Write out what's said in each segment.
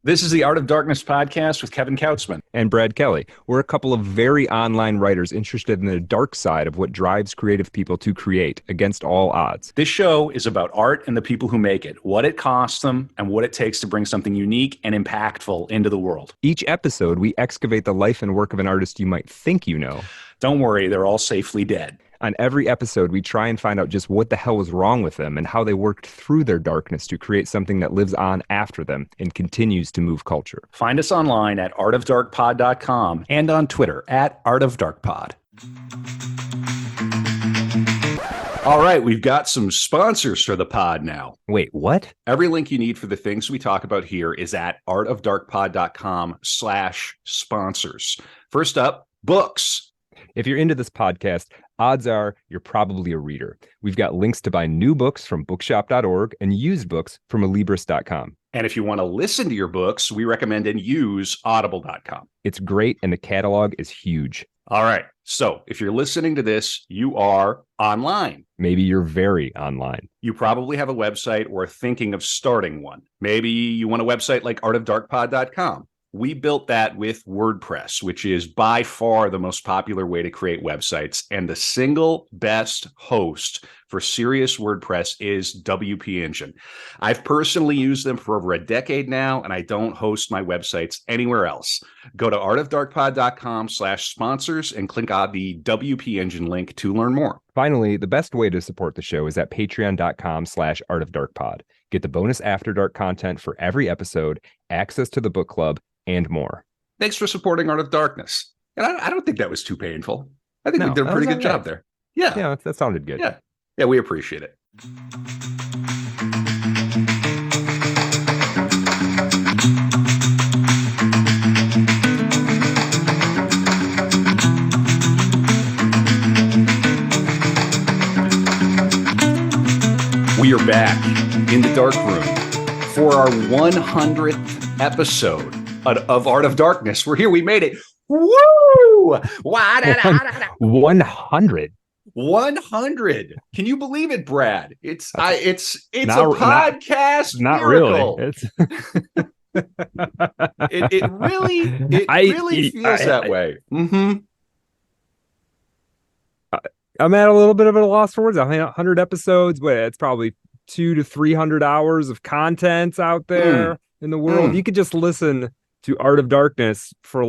This is the Art of Darkness podcast with Kevin Kautzman and Brad Kelly. We're a couple of very online writers interested in the dark side of what drives creative people to create against all odds. This show is about art and the people who make it, what it costs them, and what it takes to bring something unique and impactful into the world. Each episode, we excavate the life and work of an artist you might think you know. Don't worry, they're all safely dead. On every episode, we try and find out just what the hell was wrong with them and how they worked through their darkness to create something that lives on after them and continues to move culture. Find us online at artofdarkpod.com and on Twitter at artofdarkpod. All right, we've got some sponsors for the pod now. Wait, what? Every link you need for the things we talk about here is at artofdarkpod.com/sponsors. First up, books. If you're into this podcast, odds are you're probably a reader. We've got links to buy new books from bookshop.org and used books from alibris.com. And if you want to listen to your books, we recommend and use audible.com. It's great, and the catalog is huge. All right. So if you're listening to this, you are online. Maybe you're very online. You probably have a website or are thinking of starting one. Maybe you want a website like artofdarkpod.com. We built that with WordPress, which is by far the most popular way to create websites. And the single best host for serious WordPress is WP Engine. I've personally used them for over a decade now, and I don't host my websites anywhere else. Go to artofdarkpod.com/sponsors and click on the WP Engine link to learn more. Finally, the best way to support the show is at patreon.com/artofdarkpod. Get the bonus After Dark content for every episode, access to the book club, and more. Thanks for supporting Art of Darkness. And I don't think that was too painful. I think we did a pretty good job there. Yeah, that sounded good. Yeah, we appreciate it. We are back in the dark room for our 100th episode of Art of Darkness. We're here. We made it. Woo! 100. 100. Can you believe it, Brad? It's a podcast not miracle. Really. It's it really feels that way. Mm-hmm. I'm at a little bit of a loss for words. I think 100 episodes, but it's probably 200 to 300 hours of content out there in the world. You could just listen to Art of Darkness for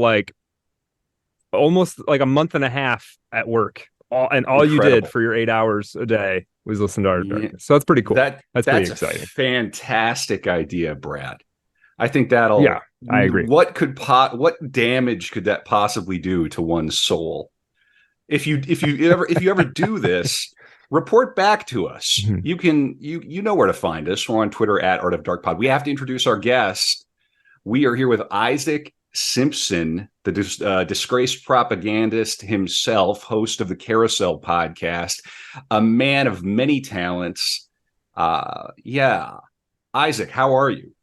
almost like a month and a half at work. All you did for your 8 hours a day was listen to Art of Darkness. So that's pretty cool. That's pretty exciting. A fantastic idea, Brad. I think that'll. Yeah, I agree. What damage could that possibly do to one's soul? If you ever do this, report back to us. Mm-hmm. You know where to find us. We're on Twitter at Art of Dark Pod. We have to introduce our guest. We are here with Isaac Simpson, the disgraced propagandist himself, host of the Carousel Podcast, a man of many talents. Isaac, how are you?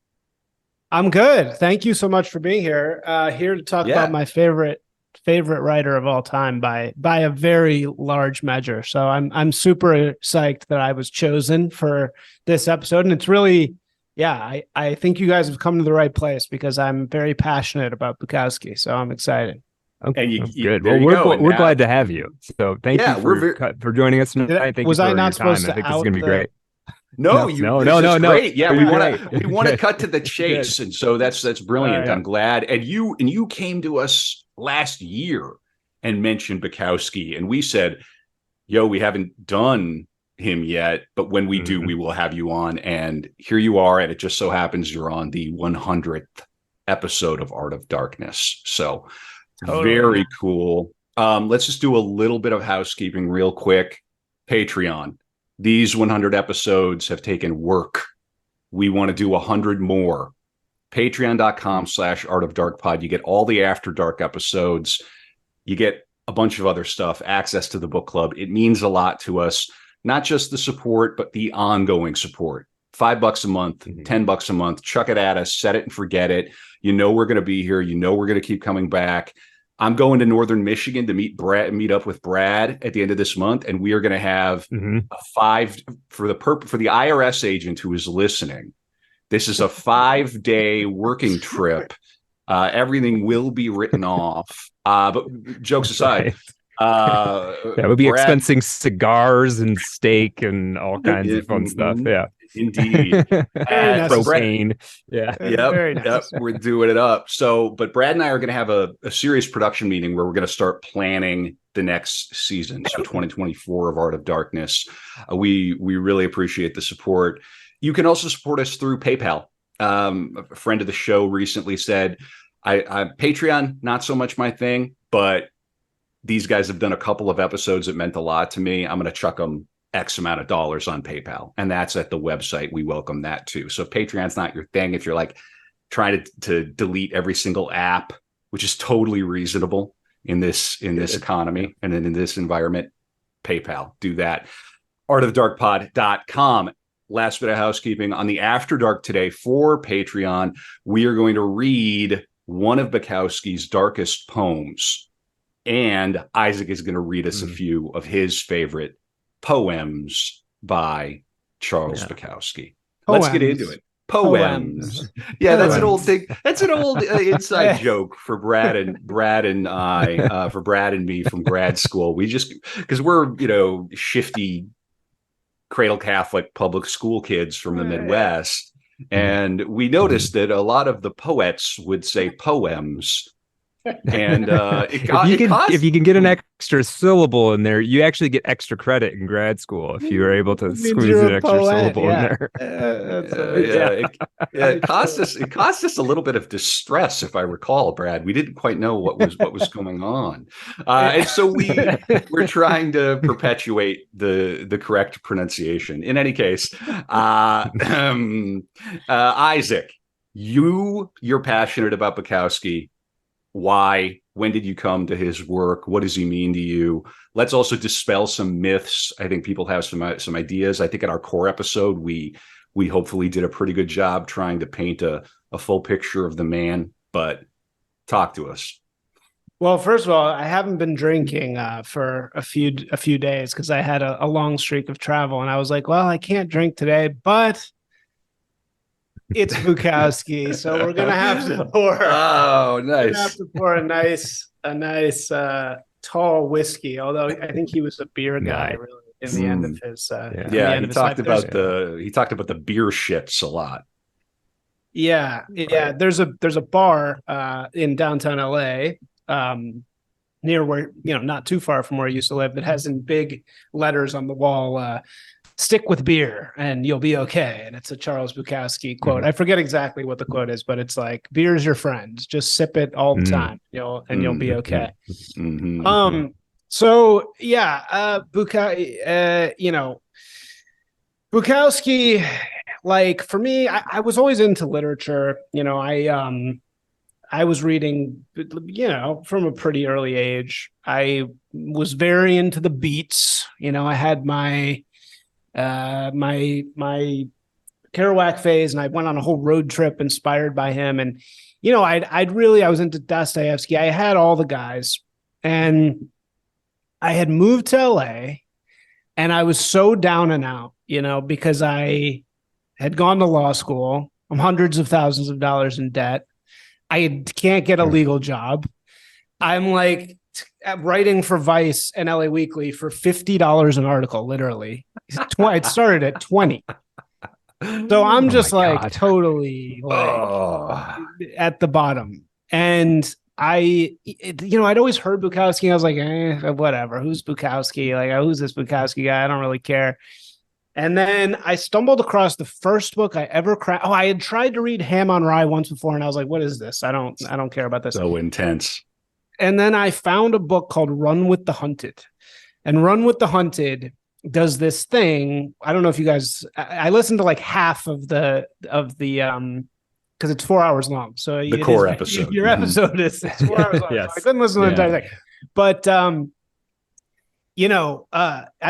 I'm good. Thank you so much for being here. Here to talk about my favorite writer of all time by a very large measure. So I'm super psyched that I was chosen for this episode, and it's really. Yeah, I think you guys have come to the right place because I'm very passionate about Bukowski, so I'm excited. Okay, good. Well, we're glad to have you. So thank you for joining us tonight. Thank was you for I not supposed time. to I think this is going to be great. No. Great. Yeah, we want to cut to the chase, Good. And so that's brilliant. Yeah. I'm glad. And you came to us last year and mentioned Bukowski, and we said, "Yo, we haven't done him yet, but when we do, we will have you on." And here you are, and it just so happens you're on the 100th episode of Art of Darkness. So very cool. Let's just do a little bit of housekeeping real quick. Patreon. These 100 episodes have taken work. We want to do 100 more. Patreon.com/Art of Dark Pod. You get all the After Dark episodes. You get a bunch of other stuff, access to the book club. It means a lot to us. Not just the support, but the ongoing support. $5 a month, $10 a month. Chuck it at us, set it and forget it. You know we're going to be here. You know we're going to keep coming back. I'm going to Northern Michigan to meet up with Brad at the end of this month, and we are going to have a 5 for the IRS agent who is listening. This is a 5-day working trip. Everything will be written off. But jokes aside, we'll be expensing cigars and steak and all kinds of fun stuff. Yeah, indeed. Propane. Yep. We're doing it up. So, but Brad and I are going to have a serious production meeting where we're going to start planning the next season. So 2024 of Art of Darkness. We really appreciate the support. You can also support us through PayPal. A friend of the show recently said, I Patreon, not so much my thing, but these guys have done a couple of episodes that meant a lot to me. I'm going to chuck them X amount of dollars on PayPal. And that's at the website. We welcome that too. So if Patreon's not your thing, if you're like trying to delete every single app, which is totally reasonable in this economy and in this environment, PayPal, do that. artofthedarkpod.com. Last bit of housekeeping. On the After Dark today for Patreon, we are going to read one of Bukowski's darkest poems. And Isaac is going to read us a few of his favorite poems by Charles Bukowski. Let's get into it. Poems. Yeah, that's an old thing. That's an old inside joke for Brad and I, for Brad and me from grad school. We just, because we're, shifty cradle Catholic public school kids from the Midwest. And we noticed that a lot of the poets would say poems. And if you can get an extra syllable in there, you actually get extra credit in grad school if you were able to squeeze an extra syllable in there. It cost us a little bit of distress, if I recall, Brad. We didn't quite know what was going on, and so we're trying to perpetuate the correct pronunciation. In any case, Isaac, you're passionate about Bukowski. Why? When did you come to his work? What does he mean to you? Let's also dispel some myths. I think people have some ideas. I think in our core episode, we hopefully did a pretty good job trying to paint a full picture of the man. But talk to us. Well, first of all, I haven't been drinking for a few days because I had a long streak of travel, and I was like, well, I can't drink today, but it's Bukowski, so we're gonna have to pour. Oh, nice! We're gonna have to pour a nice tall whiskey. Although I think he was a beer guy, really, in the end of his. He talked about the beer shits a lot. Yeah. There's a bar in downtown LA, near where not too far from where I used to live, that has in big letters on the wall. Stick with beer and you'll be okay. And it's a Charles Bukowski quote. I forget exactly what the quote is, but it's like, beer's your friend. Just sip it all the time. You'll be okay. So yeah, Bukowski, like for me, I was always into literature. I was reading, from a pretty early age. I was very into the Beats. I had my Kerouac phase, and I went on a whole road trip inspired by him. And I was into Dostoevsky. I had all the guys, and I had moved to LA, and I was so down and out, because I had gone to law school. I'm hundreds of thousands of dollars in debt. I can't get a legal job. I'm like writing for Vice and LA Weekly for $50 an article, literally. It started at 20. So I'm just totally at the bottom. And I'd always heard Bukowski. And I was like, whatever. Who's Bukowski? Like, who's this Bukowski guy? I don't really care. And then I stumbled across the first book I ever cracked. I had tried to read Ham on Rye once before, and I was like, what is this? I don't care about this. So intense. And then I found a book called Run with the Hunted. And Run with the Hunted does this thing. I don't know if you guys, I listened to like half of the because it's 4 hours long. So the core episode. Your episode is 4 hours long. Yes. So I couldn't listen to the entire thing. But I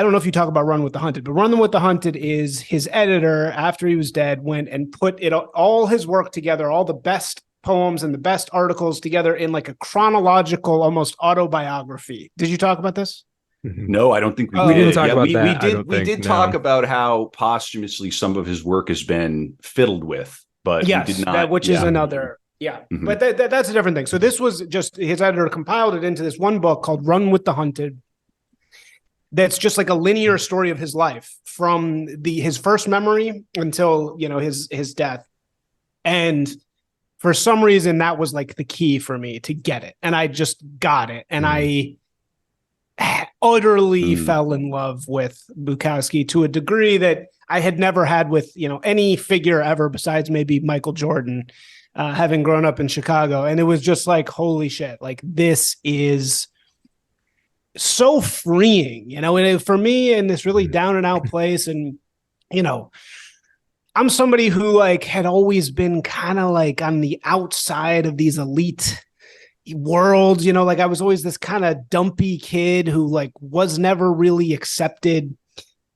don't know if you talk about Run with the Hunted, but Run with the Hunted is his editor, after he was dead, went and put all his work together, all the best poems and the best articles together in like a chronological, almost autobiography. Did you talk about this? No, I don't think we did. We didn't talk about that. We did talk about how posthumously some of his work has been fiddled with but he did not. Which is another. Yeah, but that's a different thing. So this was just his editor compiled it into this one book called Run with the Hunted. That's just like a linear story of his life from his first memory until, his death. And for some reason, that was like the key for me to get it. And I just got it. And I utterly fell in love with Bukowski to a degree that I had never had with, any figure ever besides maybe Michael Jordan, having grown up in Chicago. And it was just like, holy shit, like this is so freeing, and for me in this really down and out place. And, I'm somebody who like had always been kind of like on the outside of these elite worlds, like I was always this kind of dumpy kid who like was never really accepted.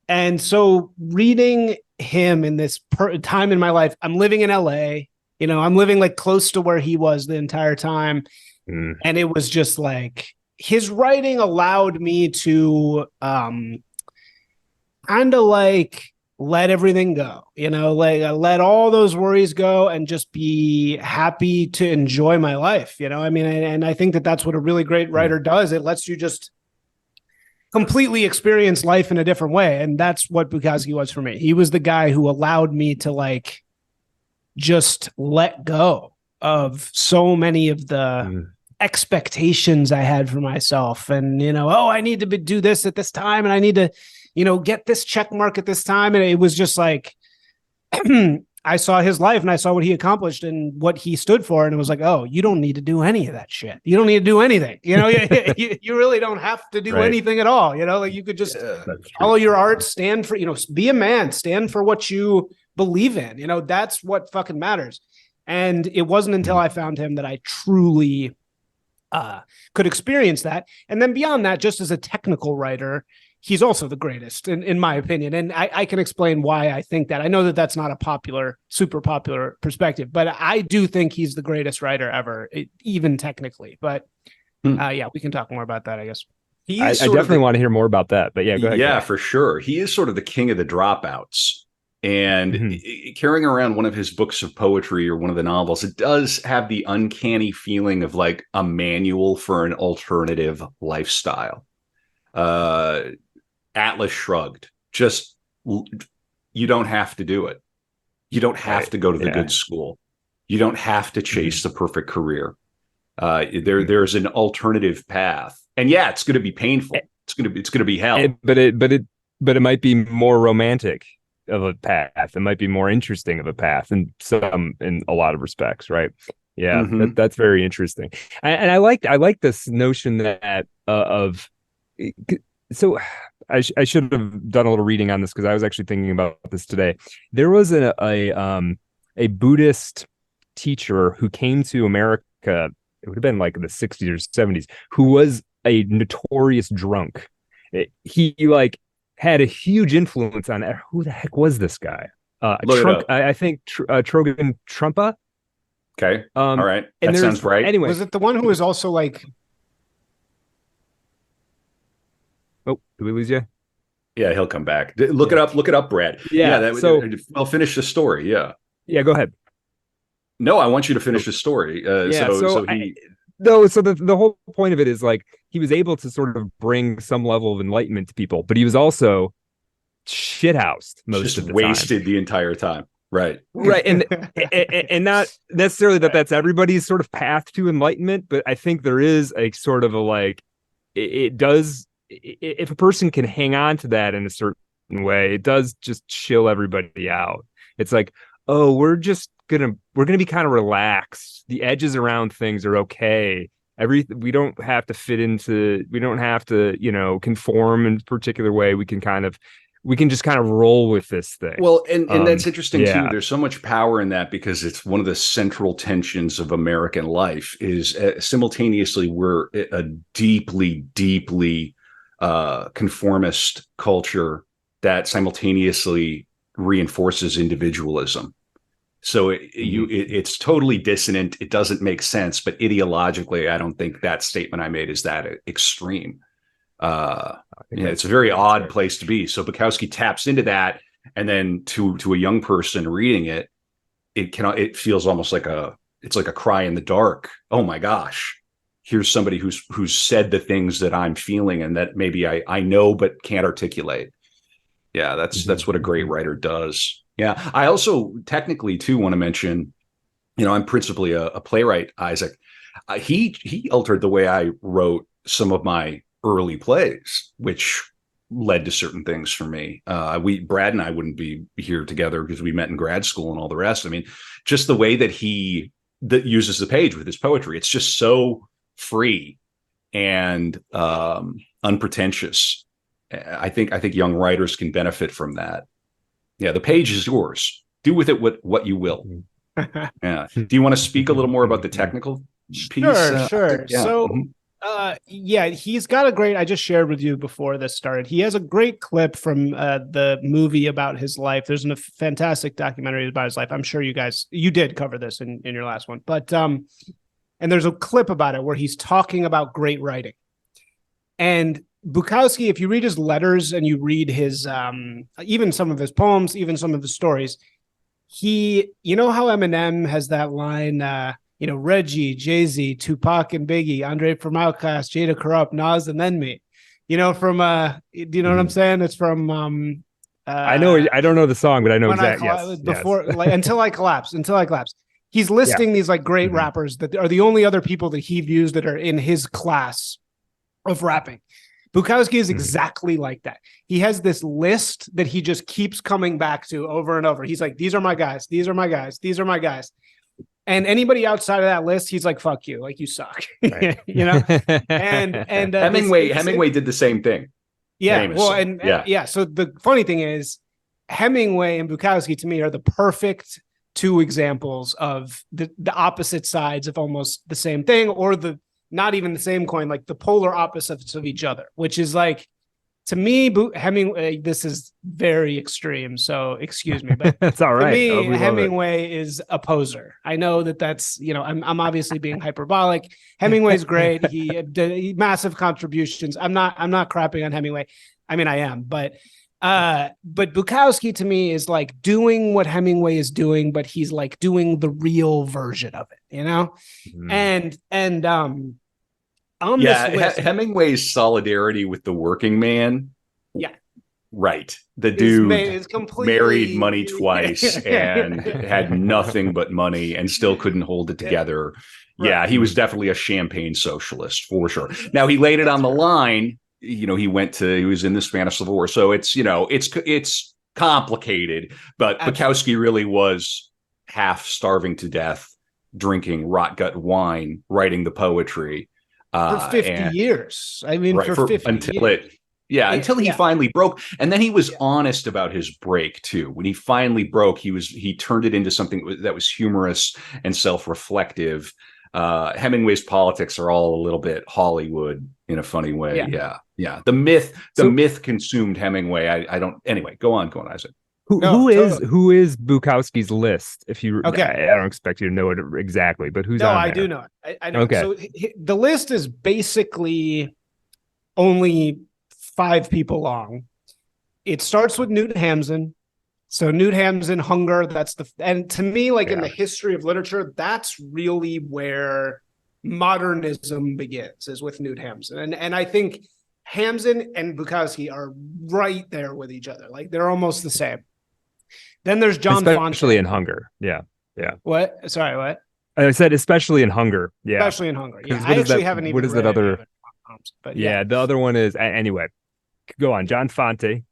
And so reading him in this time in my life, I'm living in LA, I'm living like close to where he was the entire time. And it was just like, his writing allowed me to kind of like let everything go, like let all those worries go and just be happy to enjoy my life. I mean, and I think that that's what a really great writer does. It lets you just completely experience life in a different way. And that's what Bukowski was for me. He was the guy who allowed me to like just let go of so many of the expectations I had for myself. And, I need to do this at this time. And I need to, get this check mark at this time. And it was just like, I saw his life and I saw what he accomplished and what he stood for. And it was like, oh, you don't need to do any of that shit. You don't need to do anything. You really don't have to do anything at all. Like you could just follow your art, stand for, be a man, stand for what you believe in. That's what fucking matters. And it wasn't until I found him that I truly could experience that. And then beyond that, just as a technical writer, he's also the greatest in my opinion. And I can explain why I think that. I know that that's not a super popular perspective, but I do think he's the greatest writer ever, even technically. But we can talk more about that, I guess. I definitely want to hear more about that, but go ahead. Yeah, for sure. He is sort of the king of the dropouts. And carrying around one of his books of poetry or one of the novels, it does have the uncanny feeling of like a manual for an alternative lifestyle. Atlas Shrugged. Just, you don't have to do it. You don't have to go to the good school. You don't have to chase the perfect career. There's an alternative path. And it's going to be painful. It's going to be hell. But it might be more romantic of a path. It might be more interesting of a path in a lot of respects, right? Yeah, that's very interesting. And I like this notion that so I should have done a little reading on this because I was actually thinking about this today. There was a Buddhist teacher who came to America. It would have been like in the 60s or 70s, who was a notorious drunk. He like had a huge influence on who the heck was this guy? I think Trogan Trumpa. Okay. All right. That sounds right. Anyway, was it the one who was also like? Oh, did we lose you? Yeah, he'll come back. Look it up, Brad. Yeah. I'll finish the story. Yeah. Yeah. Go ahead. No, I want you to finish the story. So the whole point of it is like he was able to sort of bring some level of enlightenment to people, but he was also shithoused most of the time. Wasted the entire time. Right. And not necessarily that's everybody's sort of path to enlightenment, but I think there is a sort of a like it does, if a person can hang on to that in a certain way, it does just chill everybody out. It's like, oh, we're gonna be kind of relaxed. The edges around things are okay. We don't have to conform in a particular way. We can just kind of roll with this thing. Well, and that's interesting too. There's so much power in that because it's one of the central tensions of American life is simultaneously we're a deeply, deeply conformist culture that simultaneously reinforces individualism. So it's totally dissonant. It doesn't make sense, but ideologically, I don't think that statement I made is that extreme. It's a very odd place to be. So Bukowski taps into that, and then to a young person reading it, it feels almost like it's like a cry in the dark. Oh my gosh, here's somebody who's said the things that I'm feeling and that maybe I know but can't articulate. Yeah, that's what a great writer does. Yeah, I also technically too want to mention, I'm principally a playwright, Isaac. He altered the way I wrote some of my early plays, which led to certain things for me. Brad and I wouldn't be here together because we met in grad school and all the rest. I mean, just the way that he uses the page with his poetry, it's just so free and unpretentious. I think young writers can benefit from that. Yeah, the page is yours. Do with it what you will. Yeah. Do you want to speak a little more about the technical piece? Sure. Yeah. So, he's got a great, I just shared with you before this started. He has a great clip from the movie about his life. There's a fantastic documentary about his life. I'm sure you did cover this in your last one, but, and there's a clip about it where he's talking about great writing. And Bukowski, if you read his letters and you read his, even some of his poems, even some of his stories, you know how Eminem has that line, Reggie, Jay-Z, Tupac and Biggie, Andre from Outkast, Jada Corrupt, Nas, and then me. From do you know what I'm saying? It's from I don't know the song, but I know exactly. Until I collapse. He's listing these like great rappers that are the only other people that he views that are in his class of rapping. Bukowski is exactly like that. He has this list that he just keeps coming back to over and over. He's like, these are my guys. These are my guys. These are my guys. And anybody outside of that list, he's like, fuck you. Like, you suck. Right. And Hemingway did the same thing. Yeah. Famously. Well, so the funny thing is Hemingway and Bukowski to me are the perfect two examples of the opposite sides of almost the same thing, or the not even the same coin, like the polar opposites of each other, which is like, to me, Hemingway, this is very extreme, so excuse me, but that's all right. To me, Hemingway is a poser. I know that's, I'm obviously being hyperbolic. Hemingway's great. He massive contributions. I'm not crapping on Hemingway. I mean, I am, but Bukowski to me is like doing what Hemingway is doing, but he's like doing the real version of it, and Hemingway's solidarity with the working man. Yeah. Right. The dude is completely married money twice and had nothing but money and still couldn't hold it together. Right. Yeah, he was definitely a champagne socialist for sure. Now he laid it on the line. He was in the Spanish Civil War. So it's complicated, but Bukowski really was half starving to death, drinking rot gut wine, writing the poetry. For 50 years. I mean, for 50 years. Until he finally broke. And then he was honest about his break too. When he finally broke, he turned it into something that was humorous and self-reflective. Hemingway's politics are all a little bit Hollywood in a funny way. Yeah. The myth consumed Hemingway. Anyway, go on, Isaac. Who is Bukowski's list? If you, okay, I don't expect you to know it exactly, but who's on there? I do know it. I know. Okay. So the list is basically only 5 people long. It starts with Newt Hamsun. So Newt Hamsun, Hunger. And to me, in the history of literature, that's really where modernism begins, is with Newt Hamsun. And I think Hamsun and Bukowski are right there with each other. Like, they're almost the same. Then there's John Fontaine. Especially in Hunger. Yeah. What? Sorry, what? I said especially in Hunger. Yeah. Especially in Hunger. Yeah. I actually haven't even read that other? But the other one is, anyway, go on. John Fontaine.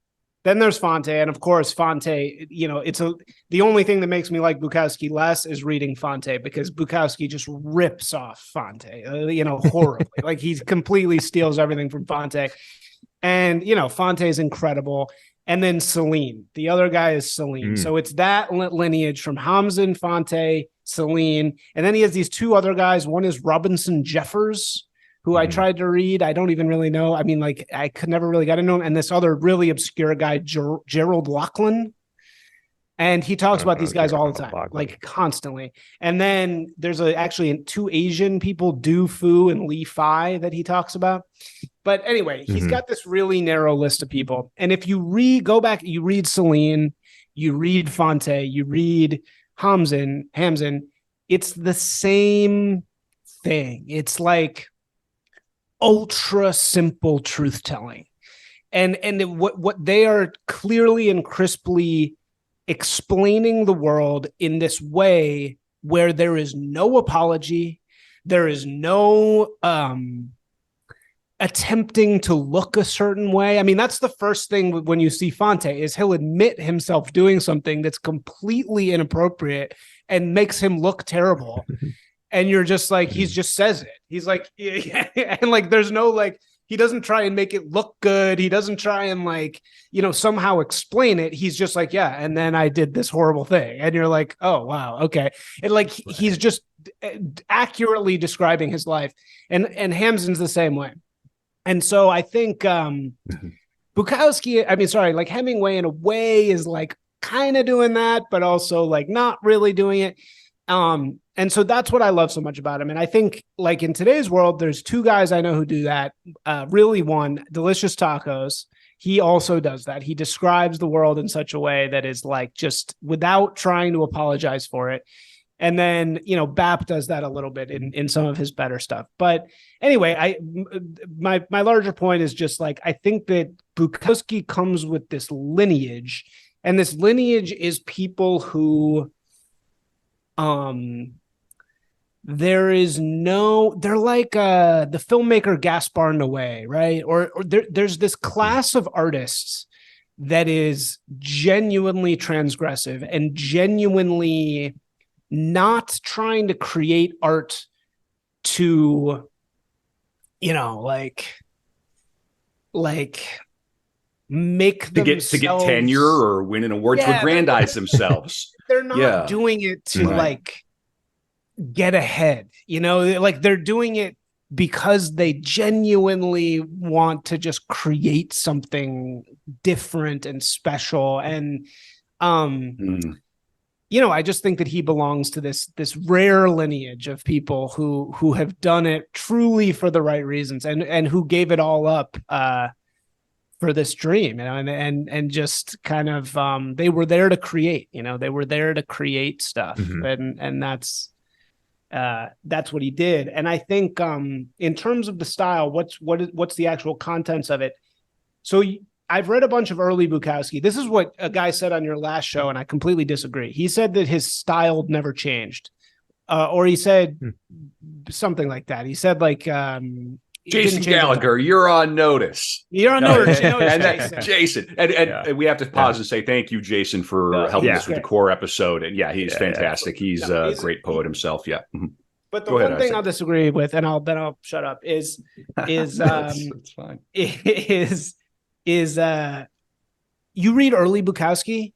Then there's Fontaine. And of course, Fontaine, the only thing that makes me like Bukowski less is reading Fontaine, because Bukowski just rips off Fontaine, horribly. Like, he completely steals everything from Fontaine. And, Fontaine's incredible. And then Celine. The other guy is Celine. So it's that lineage from Hamsun, Fontaine, Celine. And then he has these 2 other guys. One is Robinson Jeffers, who I tried to read. I don't even really know. I mean, I could never really get to know him. And this other really obscure guy, Gerald Lachlan. And he talks about these guys all the time, constantly. And then there's actually 2 Asian people, Du Fu and Li Fai, that he talks about. But anyway, he's got this really narrow list of people. And if you go back, you read Celine, you read Fontaine, you read Hamzen, it's the same thing. It's like ultra simple truth telling. And what they are clearly and crisply explaining the world in this way where there is no apology, there is no attempting to look a certain way. I mean, that's the first thing when you see Fonte is he'll admit himself doing something that's completely inappropriate and makes him look terrible. And you're just like, he just says it. He's like, yeah. And like, there's no like, he doesn't try and make it look good. He doesn't try and like, somehow explain it. He's just like, yeah. And then I did this horrible thing. And you're like, oh, wow. Okay. And like, he's just accurately describing his life. And Hamzen's the same way. And so I think Bukowski, like Hemingway in a way is like kind of doing that, but also like not really doing it. And so that's what I love so much about him. And I think like in today's world, there's two guys I know who do that. Really one, Delicious Tacos. He also does that. He describes the world in such a way that is like just without trying to apologize for it. And then, Bap does that a little bit in some of his better stuff. But anyway, my larger point is just like, I think that Bukowski comes with this lineage, and this lineage is people who, they're like the filmmaker Gaspar Noé, right? Or there's this class of artists that is genuinely transgressive and genuinely not trying to create art to, like make to get tenure or win an award, to aggrandize themselves. They're not doing it to like get ahead, like they're doing it because they genuinely want to just create something different and special. And, I just think that he belongs to this rare lineage of people who have done it truly for the right reasons and who gave it all up for this dream, and just kind of they were there to create, they were there to create stuff, and that's what he did. And I think in terms of the style, what's the actual contents of it? So I've read a bunch of early Bukowski. This is what a guy said on your last show, and I completely disagree. He said that his style never changed, or he said something like that. He said like Jason Gallagher, you're on notice. You're on notice. And Jason. And we have to pause and say thank you, Jason, for helping us with the core episode. And he's fantastic. He's a great poet himself. Yeah. But the one thing I'll disagree with, and I'll shut up, is that's fine. Is you read early Bukowski,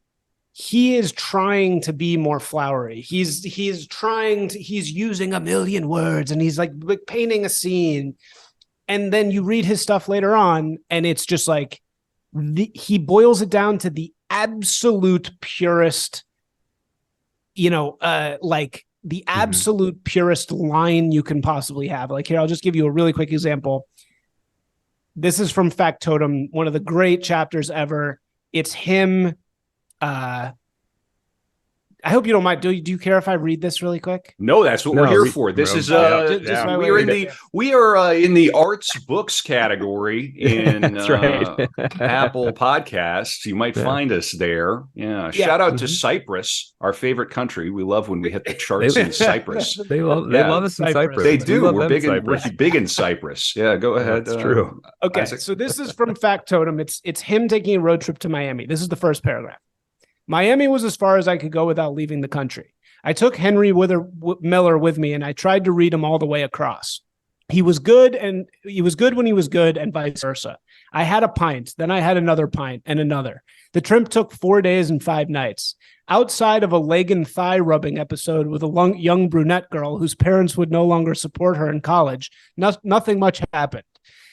he is trying to be more flowery. He's using a million words, and he's like painting a scene. And then you read his stuff later on, and it's just like he boils it down to the absolute purest, like the absolute purest line you can possibly have. Like here, I'll just give you a really quick example. This is from Factotum, one of the great chapters ever. It's him. I hope you don't mind. Do you care if I read this really quick? No, that's what we're here for. This is we are in the arts books category in Apple Podcasts. You might find us there. Yeah. Shout out to Cyprus, our favorite country. We love when we hit the charts in Cyprus. They love us in Cyprus. They do. We're big in Cyprus. Yeah, go ahead. That's true. Okay, Isaac. So this is from Factotum. It's him taking a road trip to Miami. This is the first paragraph. Miami was as far as I could go without leaving the country. I took Henry Miller with me, and I tried to read him all the way across. He was good when he was good, and vice versa. I had a pint, then I had another pint, and another. The trip took 4 days and 5 nights. Outside of a leg and thigh rubbing episode with a young brunette girl whose parents would no longer support her in college, nothing much happened.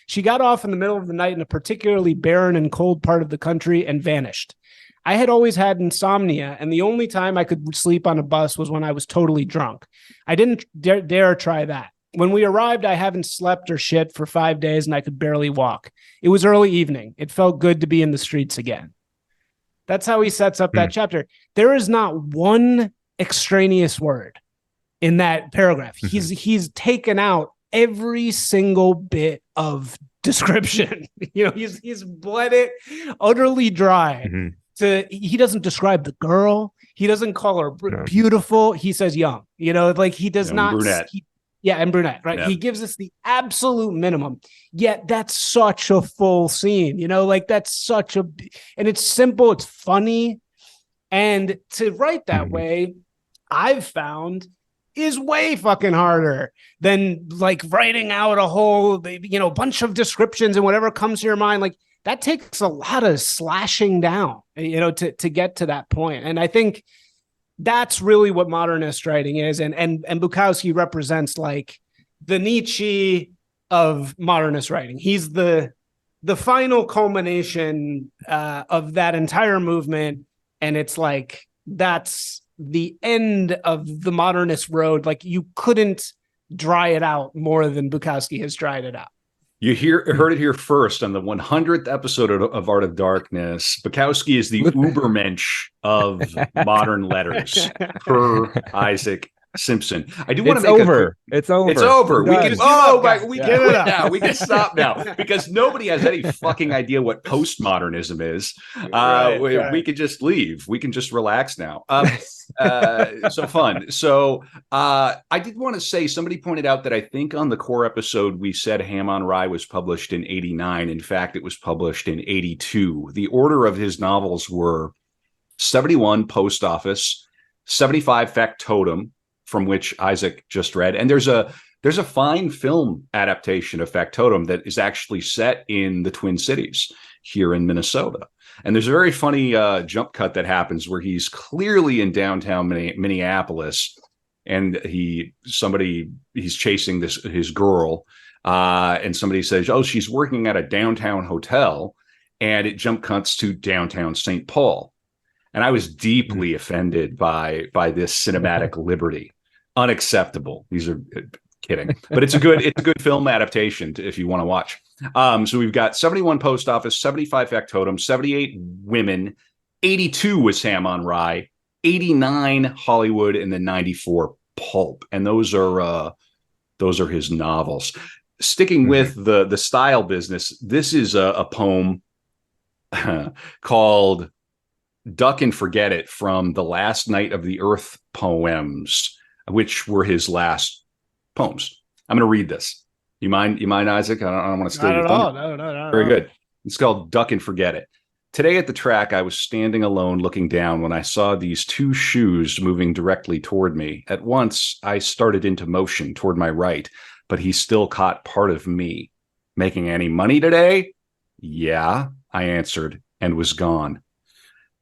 She got off in the middle of the night in a particularly barren and cold part of the country and vanished. I had always had insomnia, and the only time I could sleep on a bus was when I was totally drunk. I didn't dare try that. When we arrived, I haven't slept or shit for 5 days, and I could barely walk. It was early evening. It felt good to be in the streets again. That's how he sets up that chapter. There is not one extraneous word in that paragraph. He's taken out every single bit of description. He's bled it utterly dry. He doesn't describe the girl. He doesn't call her beautiful. He says young. He does not. Brunette. And brunette, right? Yeah. He gives us the absolute minimum. Yet that's such a full scene. That's such a, and it's simple. It's funny, and to write that way, I've found, is way fucking harder than writing out a whole bunch of descriptions and whatever comes to your mind. That takes a lot of slashing down, to get to that point. And I think that's really what modernist writing is. And Bukowski represents the Nietzsche of modernist writing. He's the final culmination of that entire movement. And it's that's the end of the modernist road. You couldn't dry it out more than Bukowski has dried it out. You heard it here first on the 100th episode of Art of Darkness. Bukowski is the Ubermensch of modern letters, per Isaac Simpson. I do want to make It's over. It's over. We can give it up now. We can stop now because nobody has any fucking idea what postmodernism is. We can just leave. We can just relax now. So fun. So I did want to say, somebody pointed out that I think on the core episode we said Ham on Rye was published in 89. In fact, it was published in 82. The order of his novels were 71 Post Office, 75 Factotum, from which Isaac just read, and there's a fine film adaptation of Factotum that is actually set in the Twin Cities here in Minnesota. And there's a very funny jump cut that happens where he's clearly in downtown Minneapolis, and he's chasing his girl, and somebody says, "Oh, she's working at a downtown hotel," and it jump cuts to downtown St. Paul. And I was deeply offended by this cinematic liberty. Unacceptable. These are kidding, but it's a good film adaptation if you want to watch. So we've got 71 Post Office, 75 Factotum, 78 Women, 82 was Ham on Rye, 89 Hollywood, and then 94 Pulp. And those are his novels. Sticking with the style business, this is a poem called Duck and Forget It from the Last Night of the Earth poems, which were his last poems. I'm going to read this. You mind, Isaac? I don't want to steal your thunder. No. Very good. It's called Duck and Forget It. Today at the track, I was standing alone looking down when I saw these two shoes moving directly toward me. At once, I started into motion toward my right, but he still caught part of me. Making any money today? Yeah, I answered, and was gone.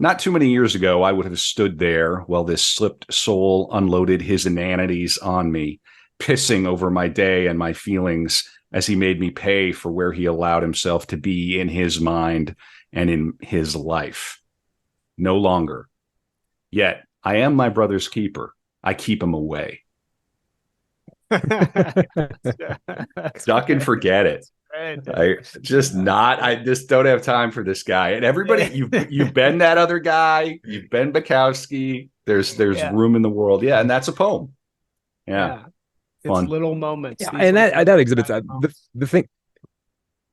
Not too many years ago, I would have stood there while this slipped soul unloaded his inanities on me, pissing over my day and my feelings as he made me pay for where he allowed himself to be in his mind and in his life. No longer. Yet, I am my brother's keeper. I keep him away. Duck and forget it. I just don't have time for this guy. And everybody, you've been that other guy. You've been Bukowski. There's room in the world. Yeah, and that's a poem. Yeah. It's little moments. Yeah, and that exhibits the thing.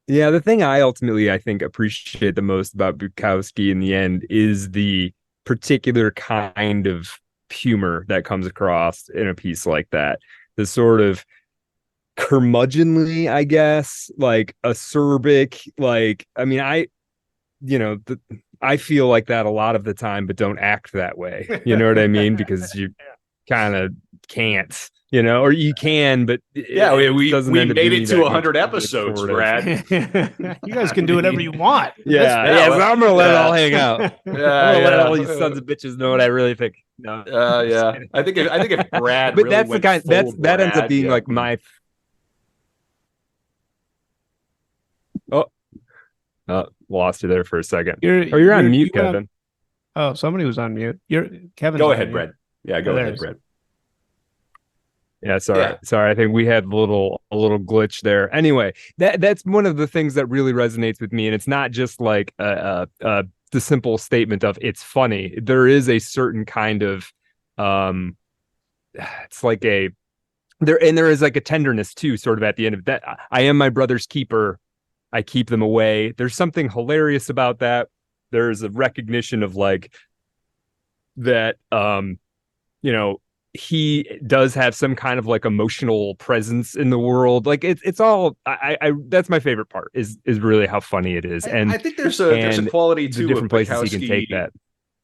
Yeah, the thing I ultimately, I think, appreciate the most about Bukowski in the end is the particular kind of humor that comes across in a piece like that. The sort of curmudgeonly, I guess, acerbic, I feel like that a lot of the time, but don't act that way. You know what I mean? Because you kind of can't, or you can, but we made it to 100 episodes, Brad. You guys can do whatever you want. Yeah, but I'm gonna let it all hang out. I'm gonna let all these sons of bitches know what I really think. No, I think if Brad, but really that's the kind that ends up being like my. Lost you there for a second. You're on mute, Kevin. Somebody was on mute. Kevin. Go ahead, Brad. Yeah, go ahead, Brad. Yeah, sorry. I think we had a little glitch there. Anyway, that's one of the things that really resonates with me, and it's not just like the simple statement of it's funny. There is a certain kind of It's like there is like a tenderness too, sort of at the end of that. I am my brother's keeper. I keep them away. There's something hilarious about that. There's a recognition of like that, he does have some kind of like emotional presence in the world. Like it's all, I that's my favorite part is really how funny it is. And I think there's a quality to different places he can take that.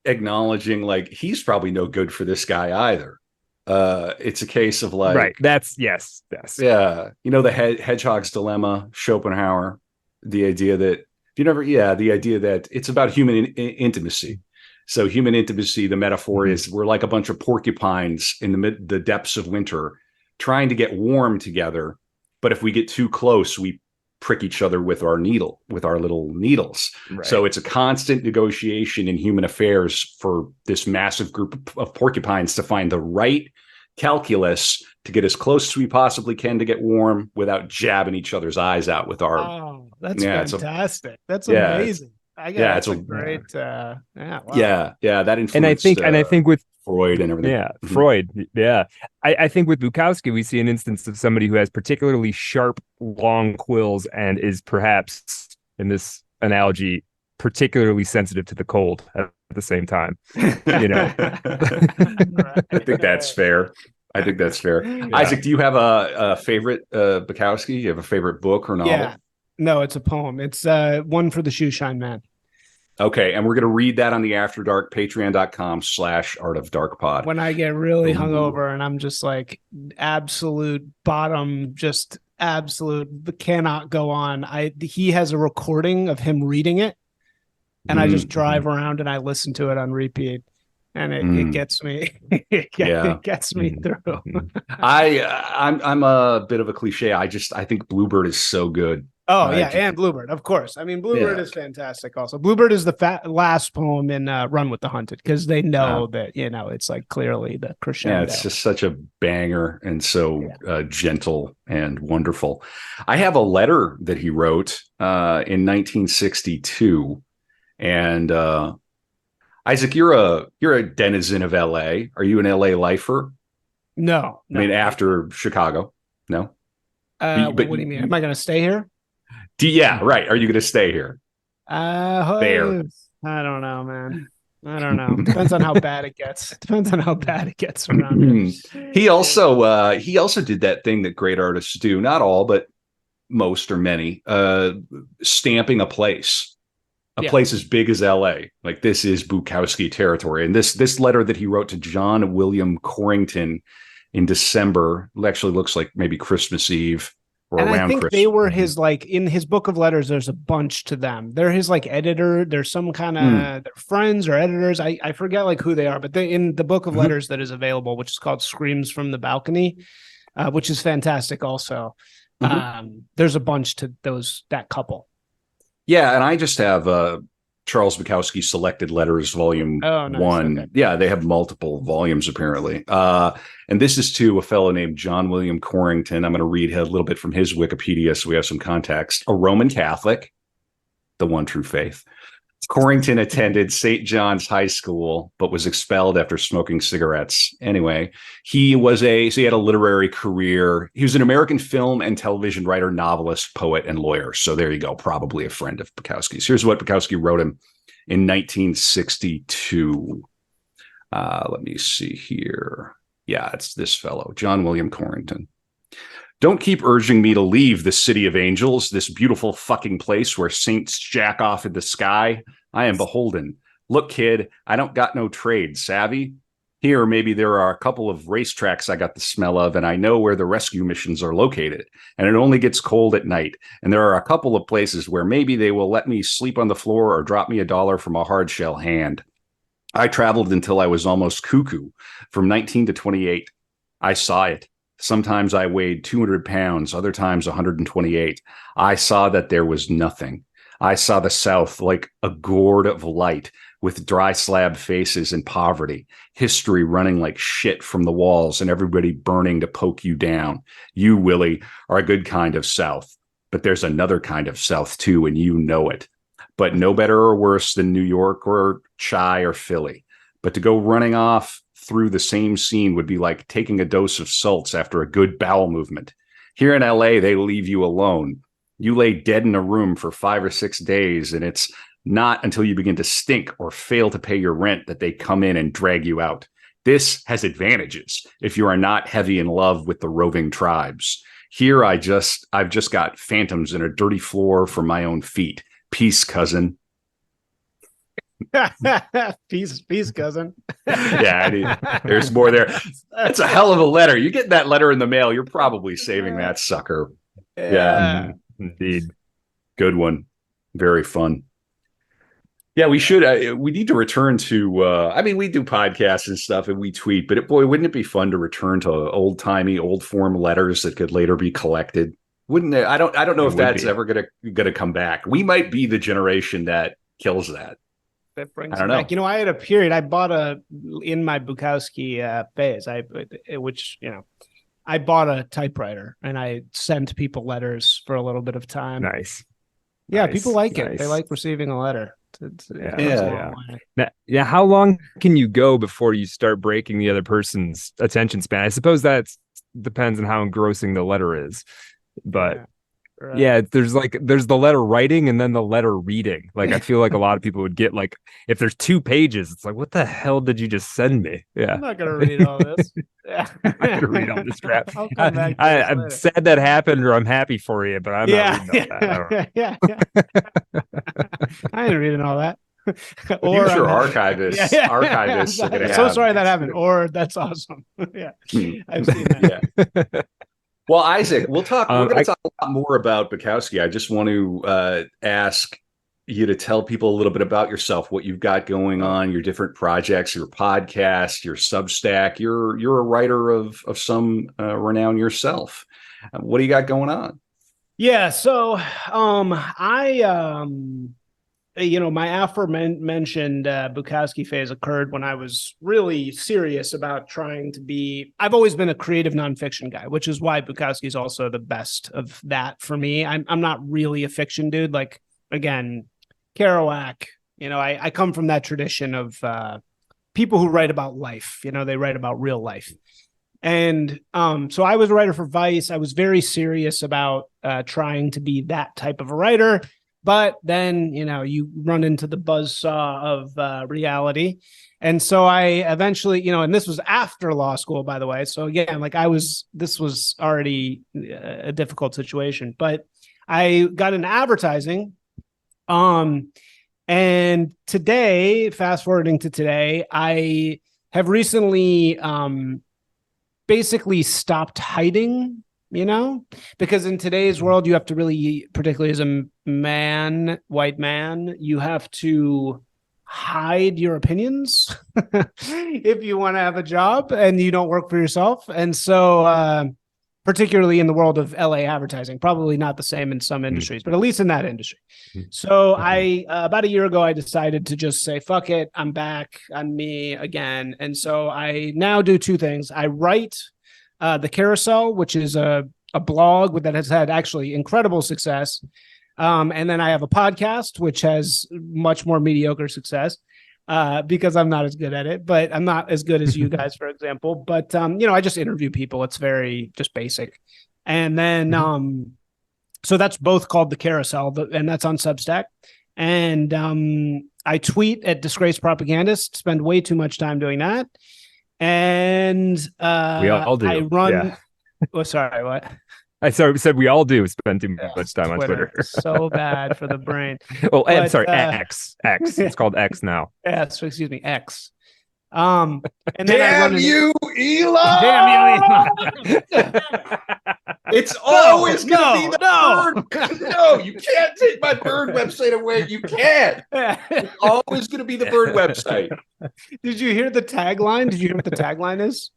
Acknowledging like he's probably no good for this guy either. It's a case of like, right. That's yes. Yeah. The hedgehog's dilemma, Schopenhauer, the idea that the idea that it's about human intimacy. So human intimacy, the metaphor is we're like a bunch of porcupines in the depths of winter trying to get warm together. But if we get too close, we prick each other with our little needles. Right. So it's a constant negotiation in human affairs for this massive group of porcupines to find the right calculus to get as close as we possibly can to get warm without jabbing each other's eyes out with our. Oh, that's fantastic. That's amazing. That's a great. Wow. Yeah. That influenced. And I think with Freud and everything. Yeah, Freud. Yeah, I think with Bukowski, we see an instance of somebody who has particularly sharp, long quills and is perhaps, in this analogy, particularly sensitive to the cold at the same time. I think that's fair. Yeah. Isaac, do you have a favorite Bukowski? You have a favorite book or novel? Yeah. No, it's a poem. It's One for the Shoeshine Man. Okay, and we're going to read that on the After Dark, patreon.com/artofdarkpod. When I get really hungover and I'm just like absolute bottom, just absolute, cannot go on. He has a recording of him reading it, and I just drive around and I listen to it on repeat. And it gets me. It gets me through. I'm a bit of a cliche. I think Bluebird is so good. Oh and Bluebird, of course. I mean, Bluebird is fantastic. Also, Bluebird is the last poem in Run with the Hunted because they know that it's like clearly the crescendo. Yeah, it's just such a banger and so gentle and wonderful. I have a letter that he wrote in 1962, and Isaac, you're a denizen of LA. Are you an LA lifer? No. I mean, after Chicago, no. But what do you mean? Am I going to stay here? Right. Are you going to stay here? There. I don't know, man. I don't know. Depends on how bad it gets. Around here. He also did that thing that great artists do. Not all, but most or many. Stamping a place. A place as big as LA. Like, this is Bukowski territory. And this letter that he wrote to John William Corrington in December actually looks like maybe Christmas Eve or and around I think Christmas. They were his, like, in his book of letters, there's a bunch to them. They're his, like, editor. There's some kind of friends or editors. I forget, like, who they are. But they in the book of letters that is available, which is called Screams from the Balcony, which is fantastic also. There's a bunch to that couple. Yeah, and I just have Charles Bukowski Selected Letters, Volume 1. Okay. Yeah, they have multiple volumes, apparently. And this is to a fellow named John William Corrington. I'm going to read a little bit from his Wikipedia so we have some context. A Roman Catholic, the one true faith. Corrington attended St. John's High School, but was expelled after smoking cigarettes. Anyway, he had a literary career. He was an American film and television writer, novelist, poet, and lawyer. So there you go. Probably a friend of Bukowski's. Here's what Bukowski wrote him in 1962. Let me see here. Yeah, it's this fellow, John William Corrington. Don't keep urging me to leave the city of angels, this beautiful fucking place where saints jack off in the sky. I am beholden. Look, kid, I don't got no trade, savvy? Here, maybe there are a couple of racetracks I got the smell of, and I know where the rescue missions are located, and it only gets cold at night. And there are a couple of places where maybe they will let me sleep on the floor or drop me $1 from a hard shell hand. I traveled until I was almost cuckoo. From 19 to 28, I saw it. Sometimes I weighed 200 pounds, other times 128. I saw that there was nothing. I saw the South like a gourd of light with dry slab faces and poverty, history running like shit from the walls and everybody burning to poke you down. You, Willie, are a good kind of South, but there's another kind of South too, and you know it. But no better or worse than New York or Chi or Philly. But to go running off through the same scene would be like taking a dose of salts after a good bowel movement. Here in LA, they leave you alone. You lay dead in a room for 5 or 6 days, and it's not until you begin to stink or fail to pay your rent that they come in and drag you out. This has advantages if you are not heavy in love with the roving tribes. Here, I've just got phantoms and a dirty floor for my own feet. Peace, cousin. peace, cousin. Yeah, there's more there. That's a hell of a letter. You get that letter in the mail, you're probably saving that sucker. Yeah, indeed. Good one. Very fun. Yeah, we should. We need to return to. I mean, we do podcasts and stuff, and we tweet. But boy, wouldn't it be fun to return to old timey, old form letters that could later be collected? Wouldn't it? I don't know if that's ever gonna come back. We might be the generation that kills that. That brings it back. You know, I had a period. I bought in my Bukowski phase. I bought a typewriter and I sent people letters for a little bit of time. Nice. Yeah, people like it. They like receiving a letter. Yeah. How long can you go before you start breaking the other person's attention span? I suppose that depends on how engrossing the letter is, but there's the letter writing and then the letter reading. Like I feel like a lot of people would get like if there's 2 pages, it's like what the hell did you just send me? Yeah, I'm not gonna read all this. I'm not gonna read all this crap. I'm sad that happened, or I'm happy for you, but I'm not reading all that. I ain't reading all that. Or future archivists. Archivists. I'm so sorry that happened. Or that's awesome. Yeah, I've seen that. Yeah. Well, Isaac, we're going to talk a lot more about Bukowski. I just want to ask you to tell people a little bit about yourself, what you've got going on, your different projects, your podcast, your Substack. You're a writer of some renown yourself. What do you got going on? Yeah, so my aforementioned Bukowski phase occurred when I was really serious about trying to be. I've always been a creative nonfiction guy, which is why Bukowski is also the best of that for me. I'm not really a fiction dude. Like, again, Kerouac, I come from that tradition of people who write about life. They write about real life. And so I was a writer for Vice. I was very serious about trying to be that type of a writer. But then, you run into the buzzsaw of reality. And so I eventually, and this was after law school, by the way. So again, this was already a difficult situation, but I got into advertising. And today, fast forwarding to today, I have recently basically stopped hiding, because in today's world, you have to really, particularly as a white man, you have to hide your opinions if you want to have a job and you don't work for yourself. And so, particularly in the world of LA advertising, probably not the same in some industries, but at least in that industry. So I, about a year ago, I decided to just say, fuck it, I'm back, I'm me again. And so I now do 2 things. I write the Carousel, which is a blog that has had actually incredible success. And then I have a podcast, which has much more mediocre success because I'm not as good at it, but I'm not as good as you guys, for example. But, I just interview people. It's very just basic. And then, so that's both called the Carousel, and that's on Substack. And I tweet at disgraced propagandist, spend way too much time doing that. And we all do. I run. Yeah. Oh, sorry, what? I said we all do spend too much time on Twitter. So bad for the brain. Oh, I'm sorry, X. It's called X now. Yes, excuse me, X. And then damn you, Elon! Damn you, Elon! It's always going to be the bird. No, you can't take my bird website away. You can't. It's always going to be the bird website. Did you hear the tagline? Did you hear what the tagline is?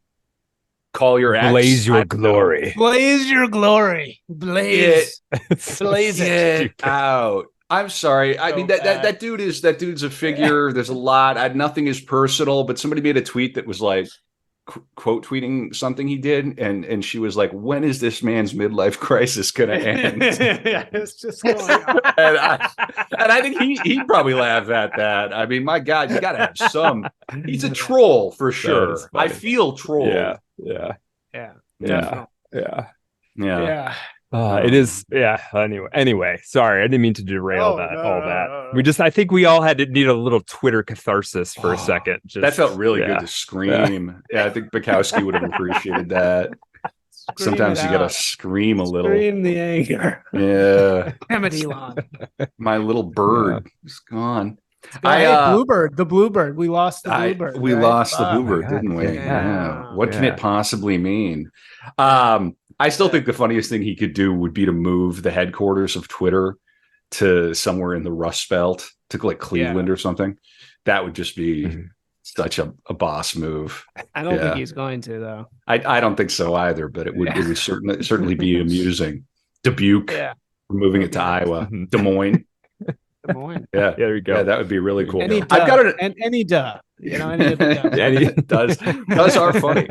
Call your ex. Blaze your glory. Blaze your glory. Blaze it out. I'm sorry. I mean, that dude's a figure. There's a lot. Nothing is personal, but somebody made a tweet that was like, quote tweeting something he did, and she was like, "When is this man's midlife crisis going to end?" Yeah, it's just going on. and I think he probably laughed at that. I mean, my God, you got to have some. He's a troll for sure. I feel trolled. Yeah. Yeah. It is. Yeah. Anyway, sorry. I didn't mean to derail that. I think we all need a little Twitter catharsis for a second. That felt really good to scream. Yeah. I think Bukowski would have appreciated that. Sometimes you got to scream a little. Scream the anger. Yeah. Damn it, Elon. My little bird is gone. Bluebird, the bluebird. We lost the bluebird. We lost the bluebird, didn't we? Yeah. What can it possibly mean? I still think the funniest thing he could do would be to move the headquarters of Twitter to somewhere in the Rust Belt, to like Cleveland or something. That would just be such a boss move. I don't think he's going to, though. I don't think so either, but it would certainly be amusing. Dubuque, moving it to Iowa, Des Moines. Yeah, there we go. Yeah, that would be really cool. I've got any duh. Any does are funny.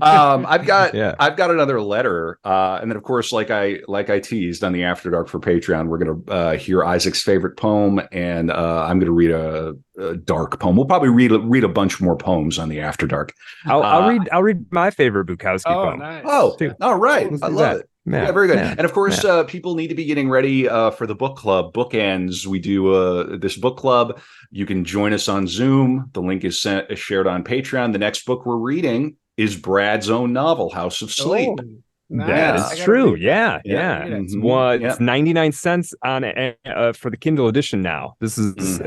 I've got another letter, and then of course, like I teased on the After Dark for Patreon, we're gonna hear Isaac's favorite poem, and I'm gonna read a dark poem. We'll probably read a bunch more poems on the After Dark. I'll read my favorite Bukowski poem. Nice. Oh, all right, I love it. Yeah, very good. And of course, people need to be getting ready for the book club. Bookends. We do this book club. You can join us on Zoom. The link is shared on Patreon. The next book we're reading is Brad's own novel, House of Sleep. Nice. That is true. Yeah. It's 99 cents on for the Kindle edition now. This is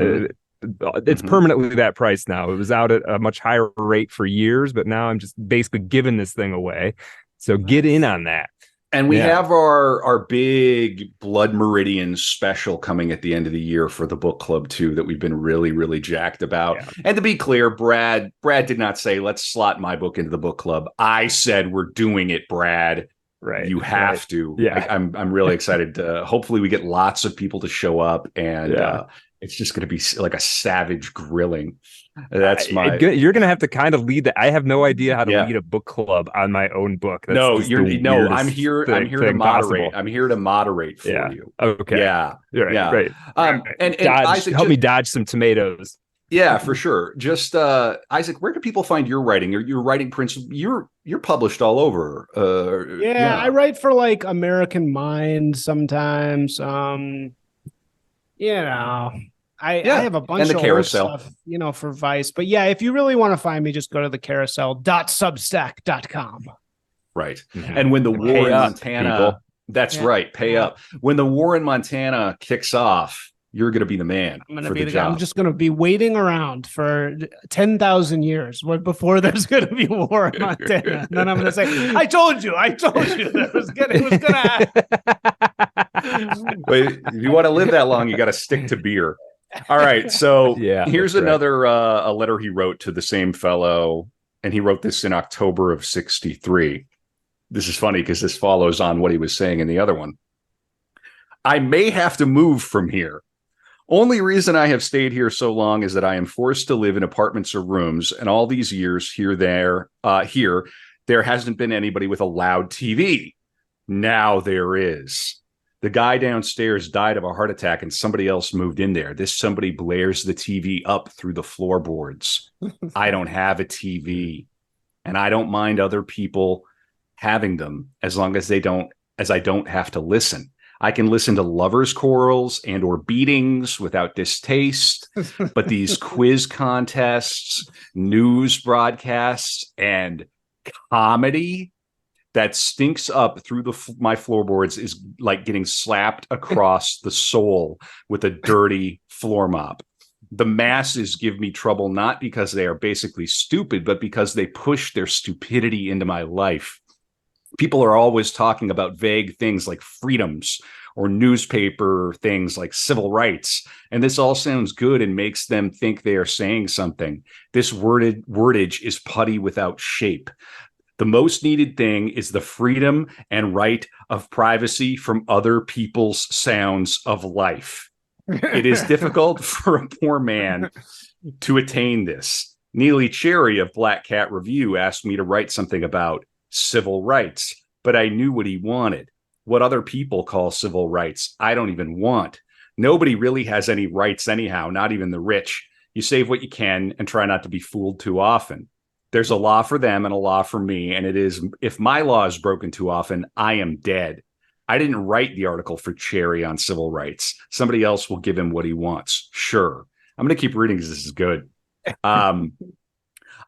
it's permanently that price now. It was out at a much higher rate for years, but now I'm just basically giving this thing away. So get in on that. And we have our big Blood Meridian special coming at the end of the year for the book club too, that we've been really, really jacked about. Yeah. And to be clear, Brad did not say, let's slot my book into the book club. I said, we're doing it, Brad. Right. You have to. Yeah. I'm really excited to, hopefully we get lots of people to show up, and it's just going to be like a savage grilling. That's you're going to have to kind of lead that. I have no idea how to lead a book club on my own book. I'm here to moderate. Possible. I'm here to moderate for you. Okay. Yeah. Great. And Isaac, help me dodge some tomatoes. Yeah, for sure. Just Isaac, where do people find your writing? Your writing principle. You're published all over. I write for like American Mind sometimes. I have a bunch of Carousel stuff, for Vice. But if you really want to find me, just go to the carousel.substack.com. Right. Mm-hmm. And when the war in Montana, right, pay up. When the war in Montana kicks off, you're going to be the man. I'm going to be the guy. I'm just going to be waiting around for 10,000 years before there's going to be war in Montana. And then I'm going to say, I told you that it was going to happen. Wait, if you want to live that long, you got to stick to beer. All right. So here's another a letter he wrote to the same fellow, and he wrote this in October of 1963. This is funny because this follows on what he was saying in the other one. I may have to move from here. Only reason I have stayed here so long is that I am forced to live in apartments or rooms, and all these years here there hasn't been anybody with a loud TV. Now there is. The guy downstairs died of a heart attack and somebody else moved in there. This somebody blares the TV up through the floorboards. I don't have a TV, and I don't mind other people having them as long as I don't have to listen. I can listen to lovers' quarrels and or beatings without distaste, but these quiz contests, news broadcasts, and comedy that stinks up through my floorboards is like getting slapped across the soul with a dirty floor mop. The masses give me trouble not because they are basically stupid, but because they push their stupidity into my life. People are always talking about vague things like freedoms or newspaper things like civil rights. And this all sounds good and makes them think they are saying something. This wordage is putty without shape. The most needed thing is the freedom and right of privacy from other people's sounds of life. It is difficult for a poor man to attain this. Neely Cherry of Black Cat Review asked me to write something about civil rights, but I knew what he wanted. What other people call civil rights, I don't even want. Nobody really has any rights anyhow, not even the rich. You save what you can and try not to be fooled too often. There's a law for them and a law for me, and it is, if my law is broken too often, I am dead. I didn't write the article for Cherry on civil rights. Somebody else will give him what he wants. Sure. I'm going to keep reading because this is good. I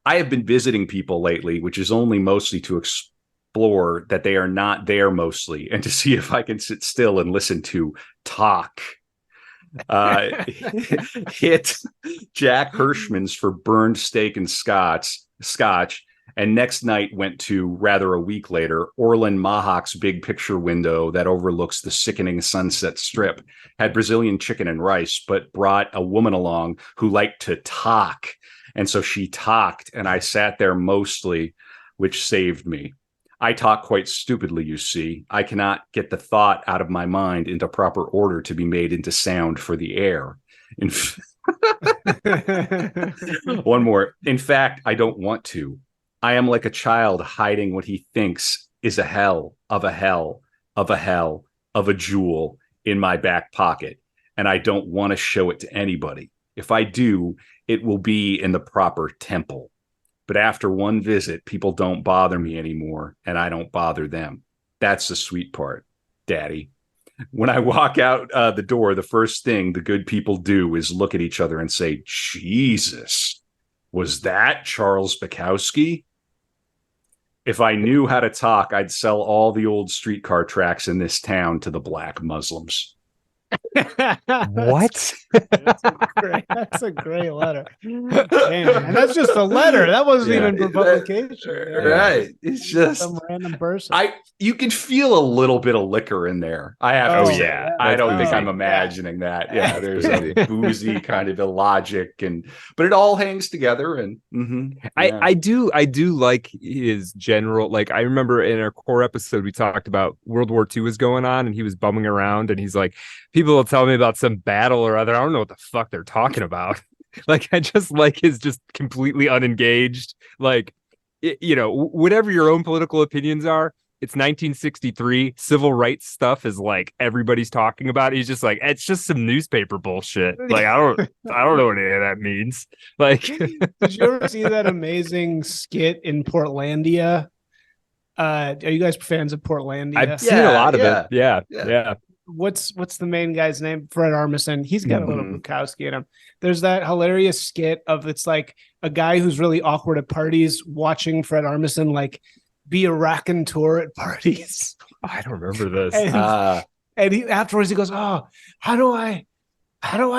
have been visiting people lately, which is only mostly to explore that they are not there mostly, and to see if I can sit still and listen to talk. Hit Jack Hirschman's for burned steak and scotch, and next night went to, rather a week later, Orland Mahawk's big picture window that overlooks the sickening Sunset Strip. Had Brazilian chicken and rice, but brought a woman along who liked to talk. And so she talked, and I sat there mostly, which saved me. I talk quite stupidly, you see. I cannot get the thought out of my mind into proper order to be made into sound for the air. One more. In fact, I don't want to. I am like a child hiding what he thinks is a hell of a hell of a hell of a jewel in my back pocket, and I don't want to show it to anybody. If I do, it will be in the proper temple. But after one visit, people don't bother me anymore, and I don't bother them. That's the sweet part, Daddy. When I walk out the door, the first thing the good people do is look at each other and say, Jesus, was that Charles Bukowski? If I knew how to talk, I'd sell all the old streetcar tracks in this town to the black Muslims. What? That's a great letter. Damn, and that's just a letter. That wasn't even for publication. Right. It's just some random person. You can feel a little bit of liquor in there. I have to say. Yeah. I don't think I'm imagining that. Yeah, there's a boozy kind of illogic, but it all hangs together. And I do like his general, like, I remember in our core episode we talked about World War II was going on and he was bumming around and he's like, people will tell me about some battle or other. I don't know what the fuck they're talking about. Like, I just like his just completely unengaged, like, whatever your own political opinions are. It's 1963. Civil rights stuff is like everybody's talking about. He's just like, it's just some newspaper bullshit. Like, I don't know what any of that means. Like, did you ever see that amazing skit in Portlandia? Are you guys fans of Portlandia? I've seen a lot of it. Yeah. What's the main guy's name? Fred Armisen. He's got a little Bukowski in him. There's that hilarious skit of, it's like a guy who's really awkward at parties watching Fred Armisen like be a raconteur at parties. I don't remember this. And he afterwards he goes, "Oh, how do I